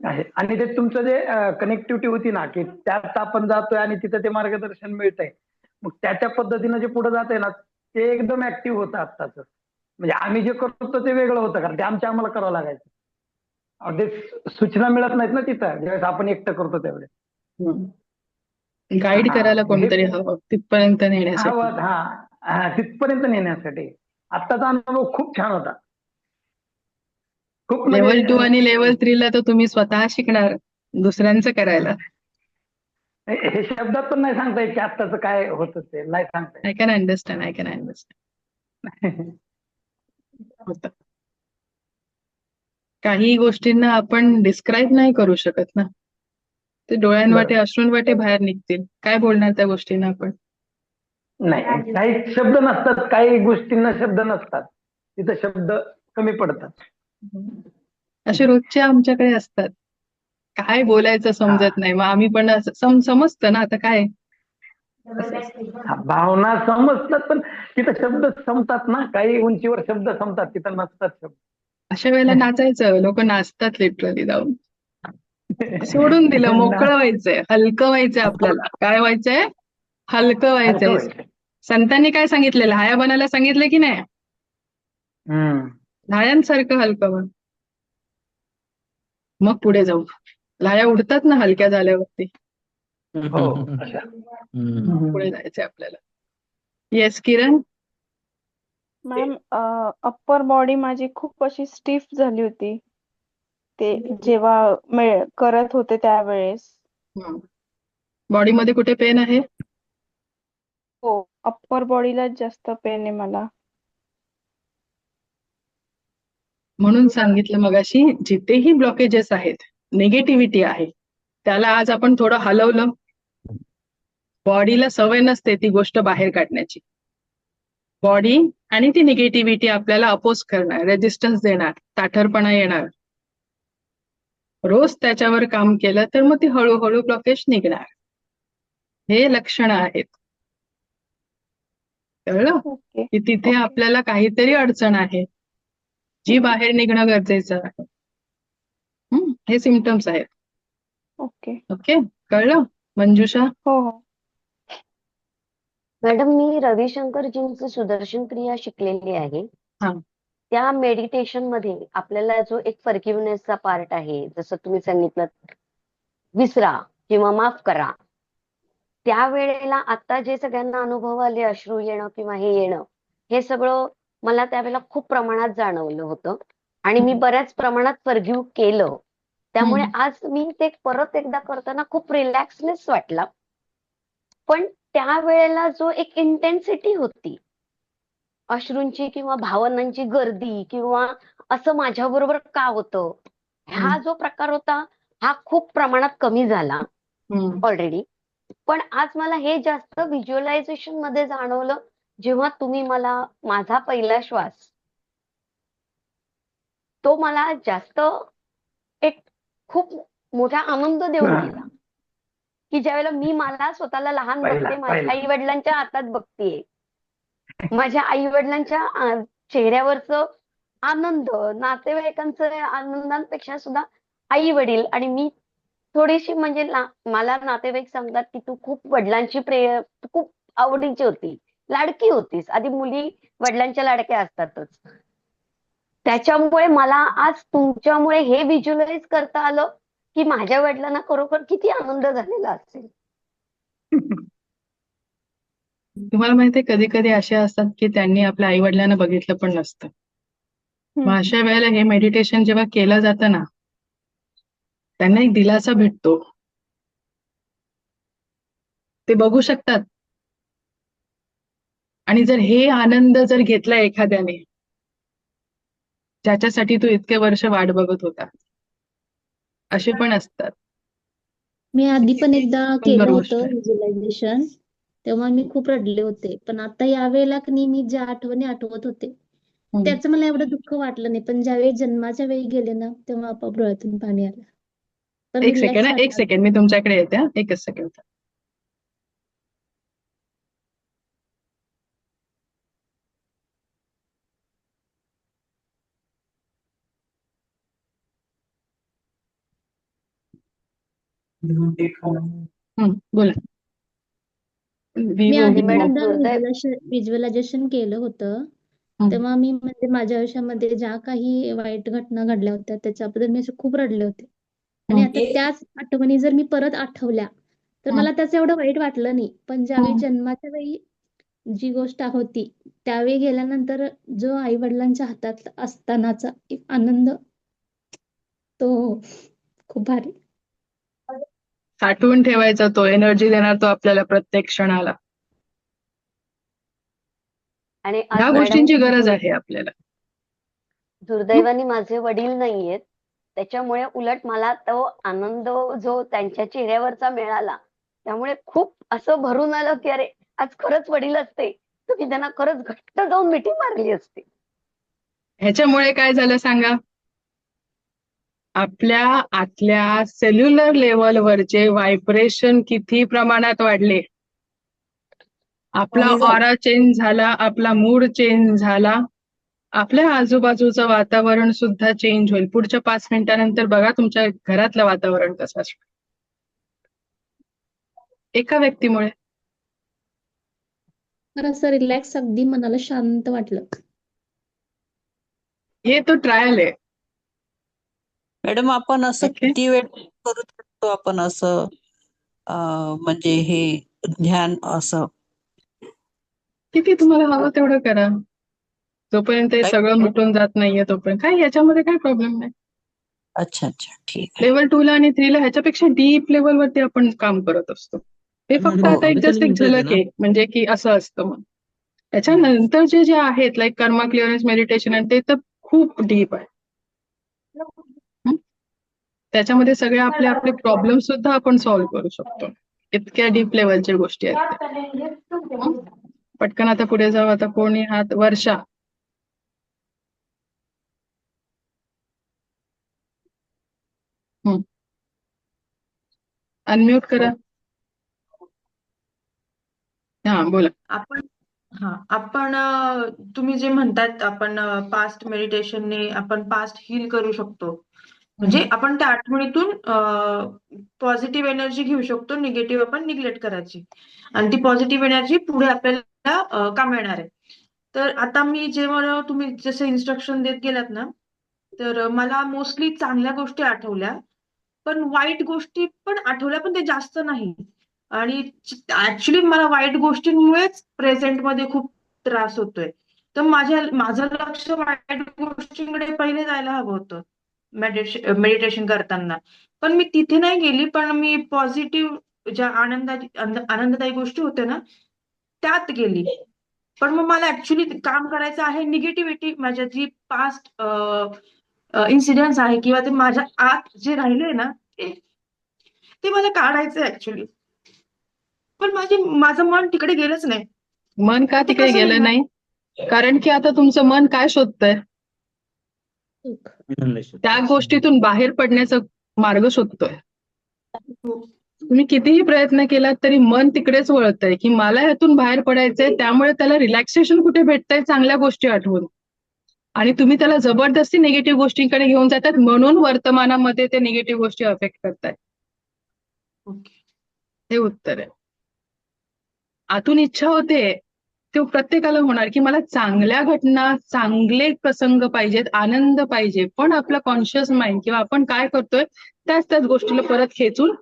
आहे. आणि ते तुमचं जे कनेक्टिव्हिटी होती ना, की त्यात आपण जातोय आणि तिथं ते मार्गदर्शन मिळतंय, मग त्याच्या पद्धतीनं जे पुढे जातंय ना, ते एकदम ऍक्टिव्ह होतं आत्ताच. म्हणजे आम्ही जे करतो ते वेगळं होतं, कारण ते आम्हाला करावं लागायचं. ते सूचना मिळत नाहीत ना तिथं, ज्यावेळेस आपण एकटं करतो त्यावेळेस. गाईड करायला हे कोणतरी हवं तिथपर्यंत नेण्यासाठी. हवं, तिथपर्यंत नेण्यासाठी. आत्ताचा अनुभव खूप छान होता. खूप लेवल 2 म्हणजे आणि लेवल 3 ला तर तुम्ही स्वतः शिकणार दुसऱ्यांचं करायला. हे शब्दात पण नाही सांगता येत की आत्ताचं काय होतं ते नाही सांगता येत. I can understand. होतं. काही गोष्टींना आपण डिस्क्राईब नाही करू शकत ना. ते डोळ्यांवाटे अश्रूंवाटे बाहेर निघतील. काय बोलणार त्या गोष्टींना आपण? नाही, काही शब्द नसतात, काही गोष्टींना शब्द नसतात, तिथं शब्द कमी पडतात. असे रोजचे आमच्याकडे असतात. काय बोलायचं समजत नाही. मग आम्ही पण समजतं ना आता काय. भावना समजतात, पण तिथं शब्द संपतात ना, काही उंचीवर शब्द संपतात, तिथं नसतात शब्द. अशा वेळेला नाचायचं. लोक नाचतात लिटरली जाऊन. सोडून दिलं, मोकळं व्हायचंय, हलकं व्हायचंय आपल्याला. काय व्हायचंय? हलकं व्हायचंय. संतांनी काय सांगितलं? लाह्या बनायला सांगितलं की नाही? लाह्यांसारखं हलकं बन. मग पुढे जाऊ. लाह्या उडतात ना हलक्या झाल्यावरती. पुढे जायचंय आपल्याला. येस किरण. मॅम, अप्पर बॉडी माझी खूप अशी स्टिफ झाली होती ते जेव्हा करत होते त्यावेळेस. बॉडीमध्ये कुठे पेन आहे? हो, अप्पर बॉडीला जास्त पेन आहे मला. म्हणून सांगितलं मगाशी, जिथेही ब्लॉकेजेस आहेत, निगेटिव्हिटी आहे, त्याला आज आपण थोडं हलवलं. बॉडीला सवय नसते ती गोष्ट बाहेर काढण्याची. बॉडी आणि ती निगेटिव्हिटी आपल्याला अपोज करणार, रेजिस्टन्स देणार, ताठरपणा येणार. रोज त्याच्यावर काम केलं तर मग ती हळूहळू ब्लॉकेज निघणार. हे लक्षणं आहेत. कळलं? की तिथे आपल्याला काहीतरी अडचण आहे जी बाहेर निघणं गरजेचं आहे. हे सिम्पटम्स आहेत. ओके, कळलं मंजुषा? हो. मॅडम, मी रविशंकरजींचं सुदर्शन क्रिया शिकलेली आहे. त्या मेडिटेशन मध्ये आपल्याला जो एक फॉरगिव्हनेसचा पार्ट आहे, जसं तुम्ही सांगितलं विसरा किंवा माफ करा, त्यावेळेला आता जे सगळ्यांना अनुभव आले, अश्रू येणं किंवा हे येणं, हे सगळं मला त्यावेळेला खूप प्रमाणात जाणवलं होतं आणि मी बऱ्याच प्रमाणात फॉरगिव्ह केलं. त्यामुळे आज मी ते परत एकदा करताना खूप रिलॅक्सनेस वाटला. पण त्यावेळेला जो एक इंटेन्सिटी होती अश्रूंची किंवा भावनांची गर्दी किंवा असं माझ्याबरोबर का होतं, हा जो प्रकार होता हा खूप प्रमाणात कमी झाला ऑलरेडी. पण आज मला हे जास्त व्हिज्युअलायझेशन मध्ये जाणवलं, जेव्हा तुम्ही मला माझा पहिला श्वास, तो मला जास्त एक खूप मोठा आनंद देऊन गेला, की ज्यावेळेला मी मला स्वतःला लहान बघते, माझ्या आई वडिलांच्या हातात बघतेय, माझ्या आई वडिलांच्या चेहऱ्यावरचं आनंद, नातेवाईकांचं आनंदांपेक्षा सुद्धा आई वडील आणि मी थोडीशी म्हणजे मला नातेवाईक सांगतात की तू खूप वडिलांची खूप आवडीची होती, लाडकी होतीस. आधी मुली वडिलांच्या लाडक्या असतातच. त्याच्यामुळे मला आज तुमच्यामुळे हे व्हिज्युअलाइज करता आलं की माझ्या वडिलांना खरोखर किती आनंद झालेला असेल. तुम्हाला माहितीये कधी कधी असे असतात की त्यांनी आपल्या आई वडिलांना बघितलं पण नसतं. मग अशा वेळेला हे मेडिटेशन जेव्हा केलं जातं ना, त्यांना एक दिलासा भेटतो. ते बघू शकतात. आणि जर हे आनंद जर घेतला एखाद्याने, ज्याच्यासाठी तू इतके वर्ष वाट बघत होता, असे पण असतात. मी आधी पण एकदा सुंदर केलं गोष्ट होतं आहे. व्हिज्युअलायझेशन, तेव्हा मी खूप रडले होते. पण आता यावेळेला मी ज्या आठवणी आठवत होते त्याचं मला एवढं दुःख वाटलं नाही. पण ज्यावेळी जन्माच्या वेळी गेले ना, तेव्हा आपोआप डोळ्यातून पाणी आलं. पण एक सेकंड रिलॅक्स एक वाटलं. सेकंड मी तुमच्याकडे येते. एकच सेकंड. बोला. मी आधी पण मॅडम एकदा दुर्दैव व्हिज्युअलायझेशन केलं होतं. तेव्हा मी म्हणजे माझ्या आयुष्यामध्ये ज्या काही वाईट घटना घडल्या होत्या त्याच्याबद्दल मी असे खूप रडले होते. आणि आता त्याच आठवणी जर मी परत आठवल्या तर मला त्याचं एवढं वाईट वाटलं नाही. पण ज्यावेळी जन्माच्या वेळी जी गोष्ट होती त्यावेळी गेल्यानंतर जो आई वडिलांच्या हातात असतानाचा एक आनंद, तो खूप भारी. साठवून ठेवायचा, तो एनर्जी देणार तो आपल्याला प्रत्येक क्षणाला. आणि ह्या आज मॅडम गोष्टींची गरज आहे आपल्याला. दुर्दैवाने माझे वडील नाहीयेत. त्याच्यामुळे उलट मला तो आनंद जो त्यांच्या चेहऱ्यावरचा मिळाला, त्यामुळे खूप असं भरून आलं की अरे आज खरंच वडील असते तर मी त्यांना खरंच घट्ट जाऊन मिठी मारली असती. ह्याच्यामुळे काय झालं सांगा? आपल्या आतल्या सेल्युलर लेवलवरचे व्हायब्रेशन किती प्रमाणात वाढले, आपला कमी झालं. ऑरा चेंज झाला, आपला मूड चेंज झाला, आपल्या आजूबाजूचं वातावरण सुद्धा चेंज होईल. पुढच्या 5 मिनिटानंतर बघा तुमच्या घरातलं वातावरण कसं असतं एका व्यक्तीमुळे. तर असं रिलॅक्स, अगदी मनाला शांत वाटलं. हे तो ट्रायल आहे. मॅडम आपण असं ओके. किती वेळ करू शकतो आपण असं म्हणजे हे ध्यान असं किती तुम्हाला हवं तेवढं करा. जोपर्यंत हे सगळं मिटून जात नाहीये तोपर्यंत काय याच्यामध्ये काही प्रॉब्लेम नाही. अच्छा अच्छा ठीक आहे. लेवल 2 ला आणि 3 ला ह्याच्यापेक्षा डीप लेवलवरती आपण काम करत असतो. हे फक्त आता एक जस्ट एक झलक आहे, म्हणजे की असं असतं. मग त्याच्यानंतरचे जे आहेत लाईक कर्मा क्लिअरन्स मेडिटेशन आणि ते तर खूप डीप आहे. त्याच्यामध्ये सगळे आपले आपले प्रॉब्लेम सुद्धा आपण सॉल्व्ह करू शकतो. इतक्या डीप लेवलच्या गोष्टी आहेत त्या. पटकन आता पुढे जाऊ. आता कोणी हात? वर्षा. अनम्यूट करा. हा बोला. आपण तुम्ही जे म्हणतात आपण पास्ट मेडिटेशनने आपण पास्ट हील करू शकतो. म्हणजे आपण त्या आठवणीतून पॉझिटिव्ह एनर्जी घेऊ शकतो, निगेटिव्ह आपण निग्लेक्ट करायची आणि ती पॉझिटिव्ह एनर्जी पुढे आपल्याला काम येणार आहे. तर आता मी जेव्हा तुम्ही जसे इन्स्ट्रक्शन देत गेलात ना, तर मला मोस्टली चांगल्या गोष्टी आठवल्या, पण वाईट गोष्टी पण आठवल्या, पण ते जास्त नाही. आणि ऍक्च्युली मला वाईट गोष्टींमुळेच प्रेझेंटमध्ये खूप त्रास होतोय. तर माझं लक्ष वाईट गोष्टींकडे पहिले जायला हवं होतं मेडिटेशन करताना. पण मी तिथे नाही गेली, पण मी पॉझिटिव्ह ज्या आनंददायी गोष्टी होत्या ना त्यात गेली. पण मग मला ऍक्च्युली काम करायचं आहे निगेटिव्हिटी, माझ्या जी पास्ट इन्सिडेंट्स आहे किंवा ते माझ्या आत जे राहिले ना ते मला काढायचं ऍक्च्युली. पण माझं मन तिकडे गेलंच नाही. मन का तिकडे गेलं नाही? कारण की आता तुमचं मन काय शोधतंय? त्या गोष्टीतून बाहेर पडण्याचा मार्ग शोधतोय. तुम्ही कितीही प्रयत्न केला तरी मन तिकडेच वळतंय की मला ह्यातून बाहेर पडायचंय. त्यामुळे त्याला रिलॅक्सेशन कुठे भेटतंय? चांगल्या गोष्टी आठवून. आणि तुम्ही त्याला जबरदस्ती निगेटिव्ह गोष्टींकडे घेऊन जातात, म्हणून वर्तमानामध्ये ते निगेटिव्ह गोष्टी अफेक्ट करतायत. हे उत्तर आहे. आतून इच्छा होते ते प्रत्येकाला होणार की मला चांगल्या घटना, चांगले प्रसंग पाहिजेत, आनंद पाहिजे, पण आपला कॉन्शियस माइंड किंवा आपण काय करतोय त्याच गोष्टीला परत खेचून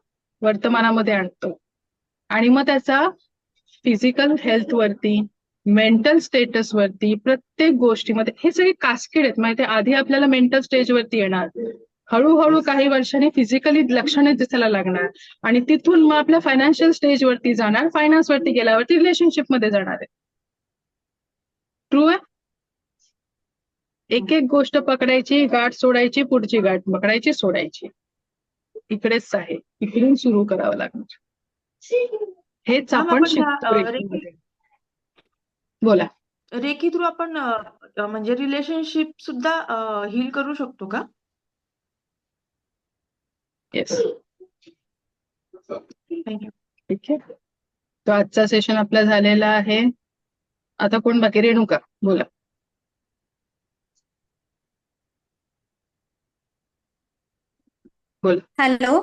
वर्तमानामध्ये आणतो आणि मग त्याचा फिजिकल हेल्थ वरती, मेंटल स्टेटस वरती, प्रत्येक गोष्टीमध्ये हे सगळे कास्केड आहेत माहिती. आधी आपल्याला मेंटल स्टेज वरती येणार, हळूहळू काही वर्षांनी फिजिकली लक्षणे दिसायला लागणार आणि तिथून मग आपल्या फायनान्शियल स्टेज वरती जाणार, फायनान्स वरती गेल्यावरती रिलेशनशिप मध्ये जाणार आहे. ट्रू आहे. एक एक गोष्ट पकडायची, गाठ सोडायची, पुढची गाठ पकडायची, सोडायची. इकडेच आहे, इकडून सुरू करावं लागणार. हेच आपण शिकतो रेकीमध्ये. बोला. रेकी थ्रू आपण म्हणजे रिलेशनशिप सुद्धा हील करू शकतो का? येस. थँक्यू. ठीक आहे. तो आजचा सेशन आपला झालेला आहे. आता कोण बाकी? रेणुका बोला. बोल. हॅलो.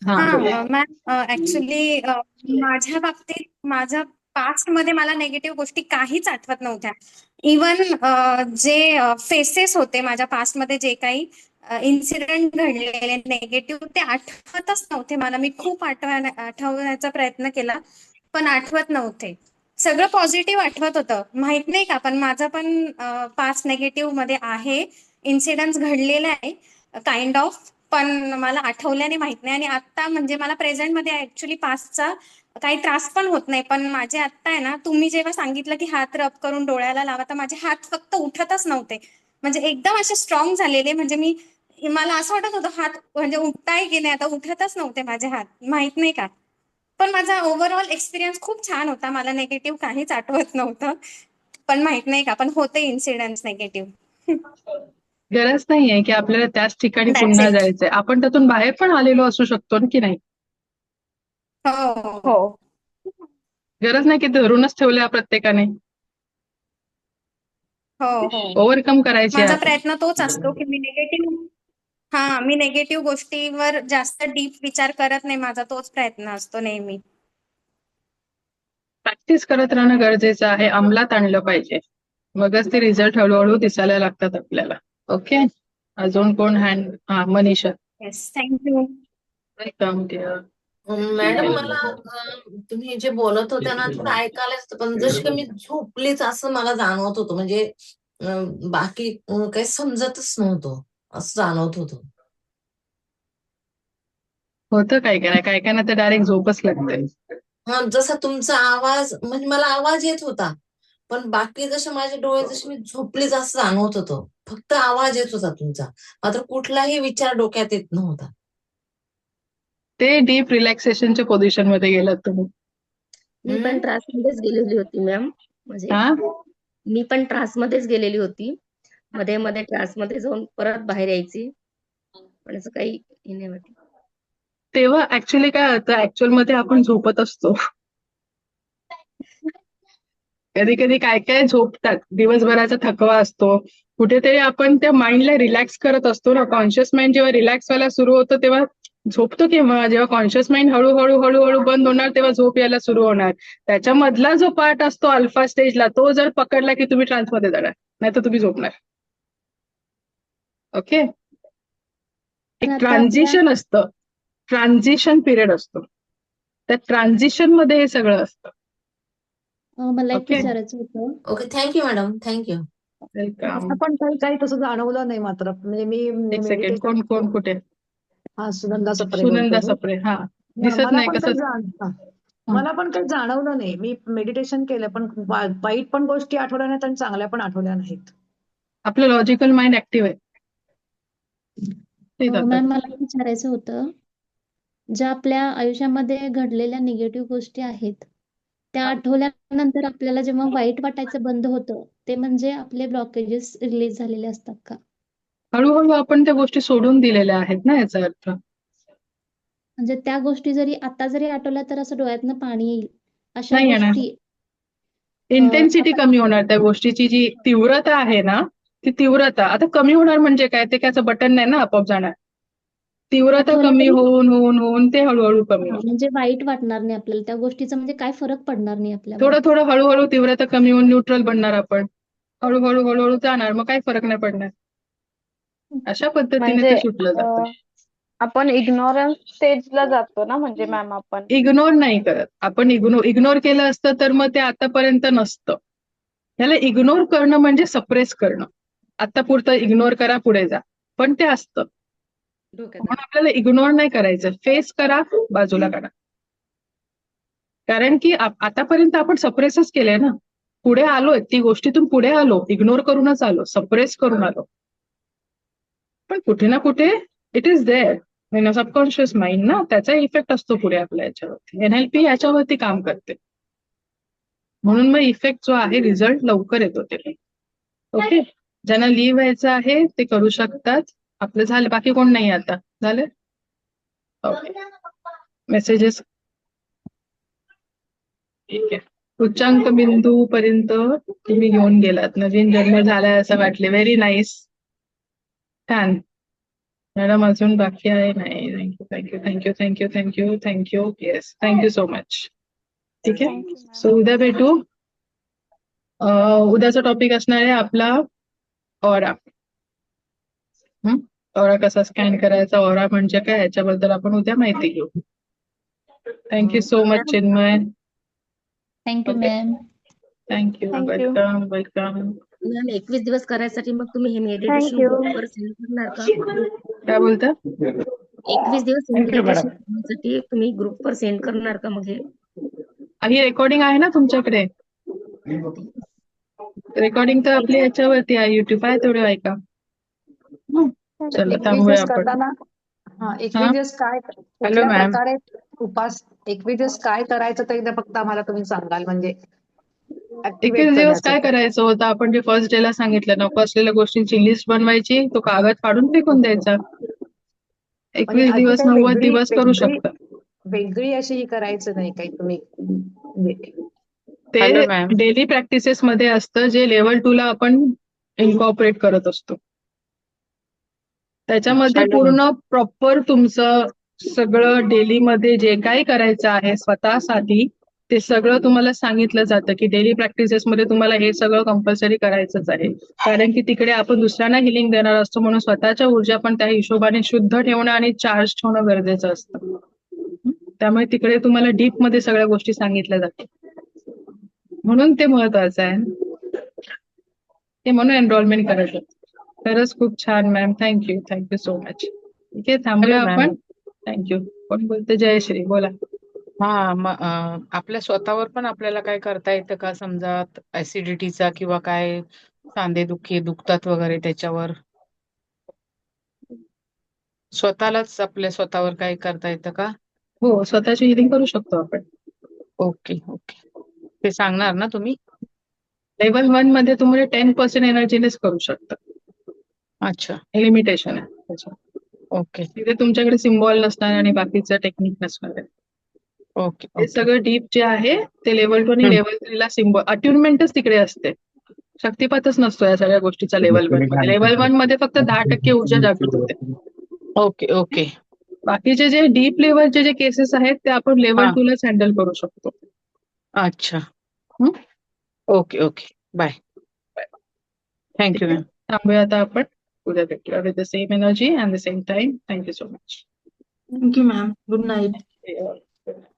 हा मॅम, ऍक्च्युली माझ्या बाबतीत माझ्या पास्ट मध्ये मला नेगेटिव्ह गोष्टी काहीच आठवत नव्हत्या. इवन जे फेसेस होते माझ्या पास्ट मध्ये, जे काही इन्सिडेंट घडलेले नेगेटिव्ह, ते आठवतच नव्हते मला. मी खूप आठवण्याचा प्रयत्न केला पण आठवत नव्हते. सगळं पॉझिटिव्ह आठवत होतं. माहित नाही का, पण माझा पण पास्ट नेगेटिव्ह मध्ये आहे, इन्सिडेंट्स घडलेला आहे काइंड ऑफ, पण मला आठवल्याने माहित नाही. आणि आता म्हणजे मला प्रेझेंट मध्ये ऍक्च्युली पास्टचा काही त्रास पण होत नाही. पण माझे आत्ता आहे ना, तुम्ही जेव्हा सांगितलं की हात रब करून डोळ्याला लावा, तर माझे हात फक्त उठतच नव्हते. म्हणजे एकदम असे स्ट्रॉंग झालेले, म्हणजे मला असं वाटत होतं हात म्हणजे उठताय की नाही, आता उठतच नव्हते माझे हात. माहित नाही का, पण माझा ओव्हरऑल एक्सपिरियन्स खूप छान होता. मला नेगेटिव्ह काहीच आठवत नव्हतं, पण माहित नाही का, पण होते इन्सिडेंट्स नेगेटिव्ह. गरज नाहीये की आपल्याला त्याच ठिकाणी That's पुन्हा it. जायचंय. आपण त्यातून बाहेर पण आलेलो असू शकतो ना, की नाही. हो. गरज नाही की धरूनच ठेवल्या प्रत्येकाने. हो. ओव्हरकम करायचे माझा आहे. प्रयत्न तोच असतो की मी नेगेटिव्ह गोष्टीवर जास्त डीप विचार करत नाही. माझा तोच प्रयत्न असतो नेहमी. प्रॅक्टिस करत राहणं गरजेचं आहे, अंमलात आणलं पाहिजे, मगच ते रिझल्ट हळूहळू दिसायला लागतात आपल्याला. ओके. अजून कोण हँड? हा, Manisha. Yes, thank you. Welcome dear. Madam, मला तुम्ही जे बोलत होत्या ना, थोडं ऐकायला येतं, पण जशी का मी झोपलीच असं मला जाणवत होतं. म्हणजे बाकी काही समजतच नव्हतं, असं जाणवत होतं. होतं काय काय तर डायरेक्ट झोपच लागते. हा, जसा तुमचा आवाज, म्हणजे मला आवाज येत होता, पण बाकी जसे माझे डोळे, जसे मी झोपलीच असं जाणवत होतं. फक्त आवाज येत होता तुमचा, मात्र कुठलाही विचार डोक्यात येत नव्हता. ते डीप रिलॅक्सेशनच्या पोझिशन मध्ये गेलात तुम्ही. मी पण ट्रान्स मध्येच गेलेली होती मॅम. म्हणजे मी पण ट्रान्स मध्येच गेलेली होती. मध्ये मध्ये ट्रान्स मध्ये जाऊन परत बाहेर यायची, पण असं काही हे नाही वाटलं. तेव्हा ऍक्च्युली काय होतं, ऍक्च्युअल मध्ये आपण झोपत असतो. कधी कधी काय झोपतात, दिवसभराचा थकवा असतो, कुठेतरी आपण त्या माइंडला रिलॅक्स करत असतो ना. कॉन्शियस माइंड जेव्हा रिलॅक्स व्हायला सुरू होतं तेव्हा झोपतो केव्हा, जेव्हा कॉन्शियस माइंड हळूहळू बंद होणार तेव्हा झोप यायला सुरू होणार. त्याच्यामधला जो पार्ट असतो अल्फा स्टेजला, तो जर पकडला की तुम्ही ट्रान्समध्ये जाणार, नाही तर तुम्ही झोपणार. ओके. एक ट्रान्झिशन असतं, ट्रान्झिशन पिरियड असतो, त्या ट्रान्झिशन मध्ये हे सगळं असतं. मला एक विचारायचं होतं. Okay, thank you madam, thank you. Welcome. पण काही तसं जाणवलं नाही मात्र. म्हणजे मी एक सेकंड, कोण कुठे? हा, सुनंदा सप्रे सुनंदा बोलते मी. सप्रे. हा, दिसत नाही कसं. मला पण काही जाणवलं नाही. मी मेडिटेशन केलं, पण वाईट पण गोष्टी आठवल्या नाहीत आणि चांगल्या पण आठवल्या नाहीत. आपलं लॉजिकल माइंड ऍक्टिव्ह आहे. मॅम, मला विचारायचं होतं, ज्या आपल्या आयुष्यामध्ये घडलेल्या निगेटिव्ह गोष्टी आहेत, त्या आठवल्यानंतर आपल्याला जेव्हा वाईट वाटायचं बंद होतं, ते म्हणजे आपले ब्लॉकेजेस रिलीज झालेले असतात का? हळूहळू आपण त्या गोष्टी सोडून दिलेल्या आहेत ना, याचा अर्थ. म्हणजे त्या गोष्टी जरी आता जरी आठवल्या तर असं डोळ्यातनं पाणी येईल अशा नाही येणार. गोष्टी. इंटेन्सिटी कमी होणार, त्या गोष्टीची जी तीव्रता आहे ना, ती तीव्रता आता कमी होणार. म्हणजे काय, ते त्याचं बटन नाही ना, आपोआप जाणार. तीव्रता आठवलं कमी तरी होऊन होऊन होऊन ते हळूहळू कमी होतं. म्हणजे वाईट वाटणार नाही आपल्याला त्या गोष्टीचा, म्हणजे काय फरक पडणार नाही आपल्यावर. थोडं थोडं हळूहळू तीव्रता कमी होऊन न्यूट्रल बनणार आपण. हळूहळू हळूहळू जाणार, मग काही फरक नाही पडणार. अशा पद्धतीने म्हणजे ते सुटलं जातं. आपण इग्नोरन्स स्टेजला जातो ना, म्हणजे मॅम आपण इग्नोर नाही करत आपण. इग्नोर केलं असतं तर मग ते आतापर्यंत नसतं. ह्याला इग्नोर करणं म्हणजे सप्रेस करणं. आता पुरतं इग्नोर करा, पुढे जा, पण ते असतं. म्हणून आपल्याला इग्नोर नाही करायचं. फेस करा, बाजूला काढा. कारण की आतापर्यंत आपण सप्रेसच केलंय ना. पुढे आलोय, ती गोष्टीतून पुढे आलो, इग्नोर करूनच आलो, सप्रेस करून आलो. पण कुठे ना कुठे it is there subconscious mind ना, त्याचा इफेक्ट असतो पुढे आपल्या याच्यावरती. NLP याच्यावरती काम करते. म्हणून मग इफेक्ट जो आहे, रिझल्ट लवकर येतो ते. ओके, ज्यांना लिव्ह व्हायचं आहे ते करू शकतात. आपलं झालं, बाकी कोण नाही आता झालं. ओके, मेसेजेस ठीक आहे. उच्चांक बिंदू पर्यंत तुम्ही घेऊन गेलात. नवीन जन्म झालाय असं वाटले. व्हेरी नाईस, छान मॅडम. अजून बाकी आहे? नाही. Thank you thank you thank you thank you thank you thank you. Yes, thank you so much. ठीक आहे, सो उद्या भेटू. उद्याचा टॉपिक असणार आहे आपला ऑरा. ऑरा कसा स्कॅन करायचा, ऑरा म्हणजे काय, याच्याबद्दल आपण उद्या माहिती घेऊ. Thank you so much Chinmay. Thank you ma'am. Thank you, welcome welcome. Ma'am 21 दिवस करायसाठी मग तुम्ही हे मेडिटेशन ग्रुपवर सेंड करणार का? काय बोलता? 21 दिवस मेडिटेशन करण्यासाठी तुम्ही ग्रुपवर सेंड करणार का? मग हे ही रेकॉर्डिंग आहे ना तुमच्याकडे? रेकॉर्डिंग तर आपल्या याच्यावरती आहे, युट्यूब आहे, तेवढं ऐका. चला, 21 थांबूया दिवस आपण. करताना 21 दिवस काय कुठल्या प्रकारे उपास 21 दिवस काय करायचं ते एकदा फक्त आम्हाला तुम्ही सांगाल, म्हणजे 21 दिवस काय करायचं होतं? आपण जे फर्स्ट डे ला सांगितलं, नको असलेल्या गोष्टींची लिस्ट बनवायची, तो कागद फाडून फेकून द्यायचा. 21 दिवस 90 दिवस करू शकता. वेगळी अशी करायचं नाही काही तुम्ही? ते डेली प्रॅक्टिसेस मध्ये असतं, जे लेव्हल 2 ला आपण इन्कॉर्पोरेट करत असतो. त्याच्यामध्ये पूर्ण प्रॉपर तुमचं सगळं डेली मध्ये जे काही करायचं आहे स्वतःसाठी, ते सगळं तुम्हाला सांगितलं जातं की डेली प्रॅक्टिसेस मध्ये तुम्हाला हे सगळं कंपल्सरी करायचंच आहे. कारण की तिकडे आपण दुसऱ्यांना हिलिंग देणार असतो, म्हणून स्वतःच्या ऊर्जा पण त्या हिशोबाने शुद्ध ठेवणं आणि चार्ज ठेवणं गरजेचं असतं. त्यामुळे तिकडे तुम्हाला डीप मध्ये सगळ्या गोष्टी सांगितल्या जातात. म्हणून ते महत्वाचं आहे. ते म्हणून एनरोलमेंट करायचं. खरंच खूप छान मॅम, थँक्यू सो मच. ठीक आहे, थांबूया आपण. थँक्यू. कोण बोलते? जयश्री, बोला. आपल्या स्वतःवर पण आपल्याला काय करता येतं का? समजा ऍसिडिटीचा किंवा काय सांधेदुखी दुखतात वगैरे, त्याच्यावर स्वतःलाच आपल्या स्वतःवर काय करता येतं का? हो, स्वतःची हिलिंग करू शकतो आपण. ओके ओके, ते सांगणार ना तुम्ही? लेवल 1 मध्ये तुम्ही 10% एनर्जीनेच करू शकता. अच्छा, लिमिटेशन आहे त्याच्यात. ओके तिथे तुमच्याकडे सिम्बॉल नसणार आणि बाकीचं टेक्निक नसणार आहे. ओके हे सगळं डीप जे आहे ते लेवल 2 आणि लेवल 3 ला सिम्बॉल अट्युनमेंटच तिकडे असते. शक्तिपातच नसतो या सगळ्या गोष्टीचा लेवल 1 मध्ये. लेवल 1 मध्ये फक्त 10% ऊर्जा जागृत होते. Okay okay. बाकीचे जे डीप लेवलचे जे केसेस आहेत ते आपण लेवल 2 लाच हँडल करू शकतो. अच्छा, okay okay, bye. Thank you ma'am. थांबूया आता आपण. उद्या भेटूया with the same energy and the same time. Thank you so much. Thank you ma'am. Good night.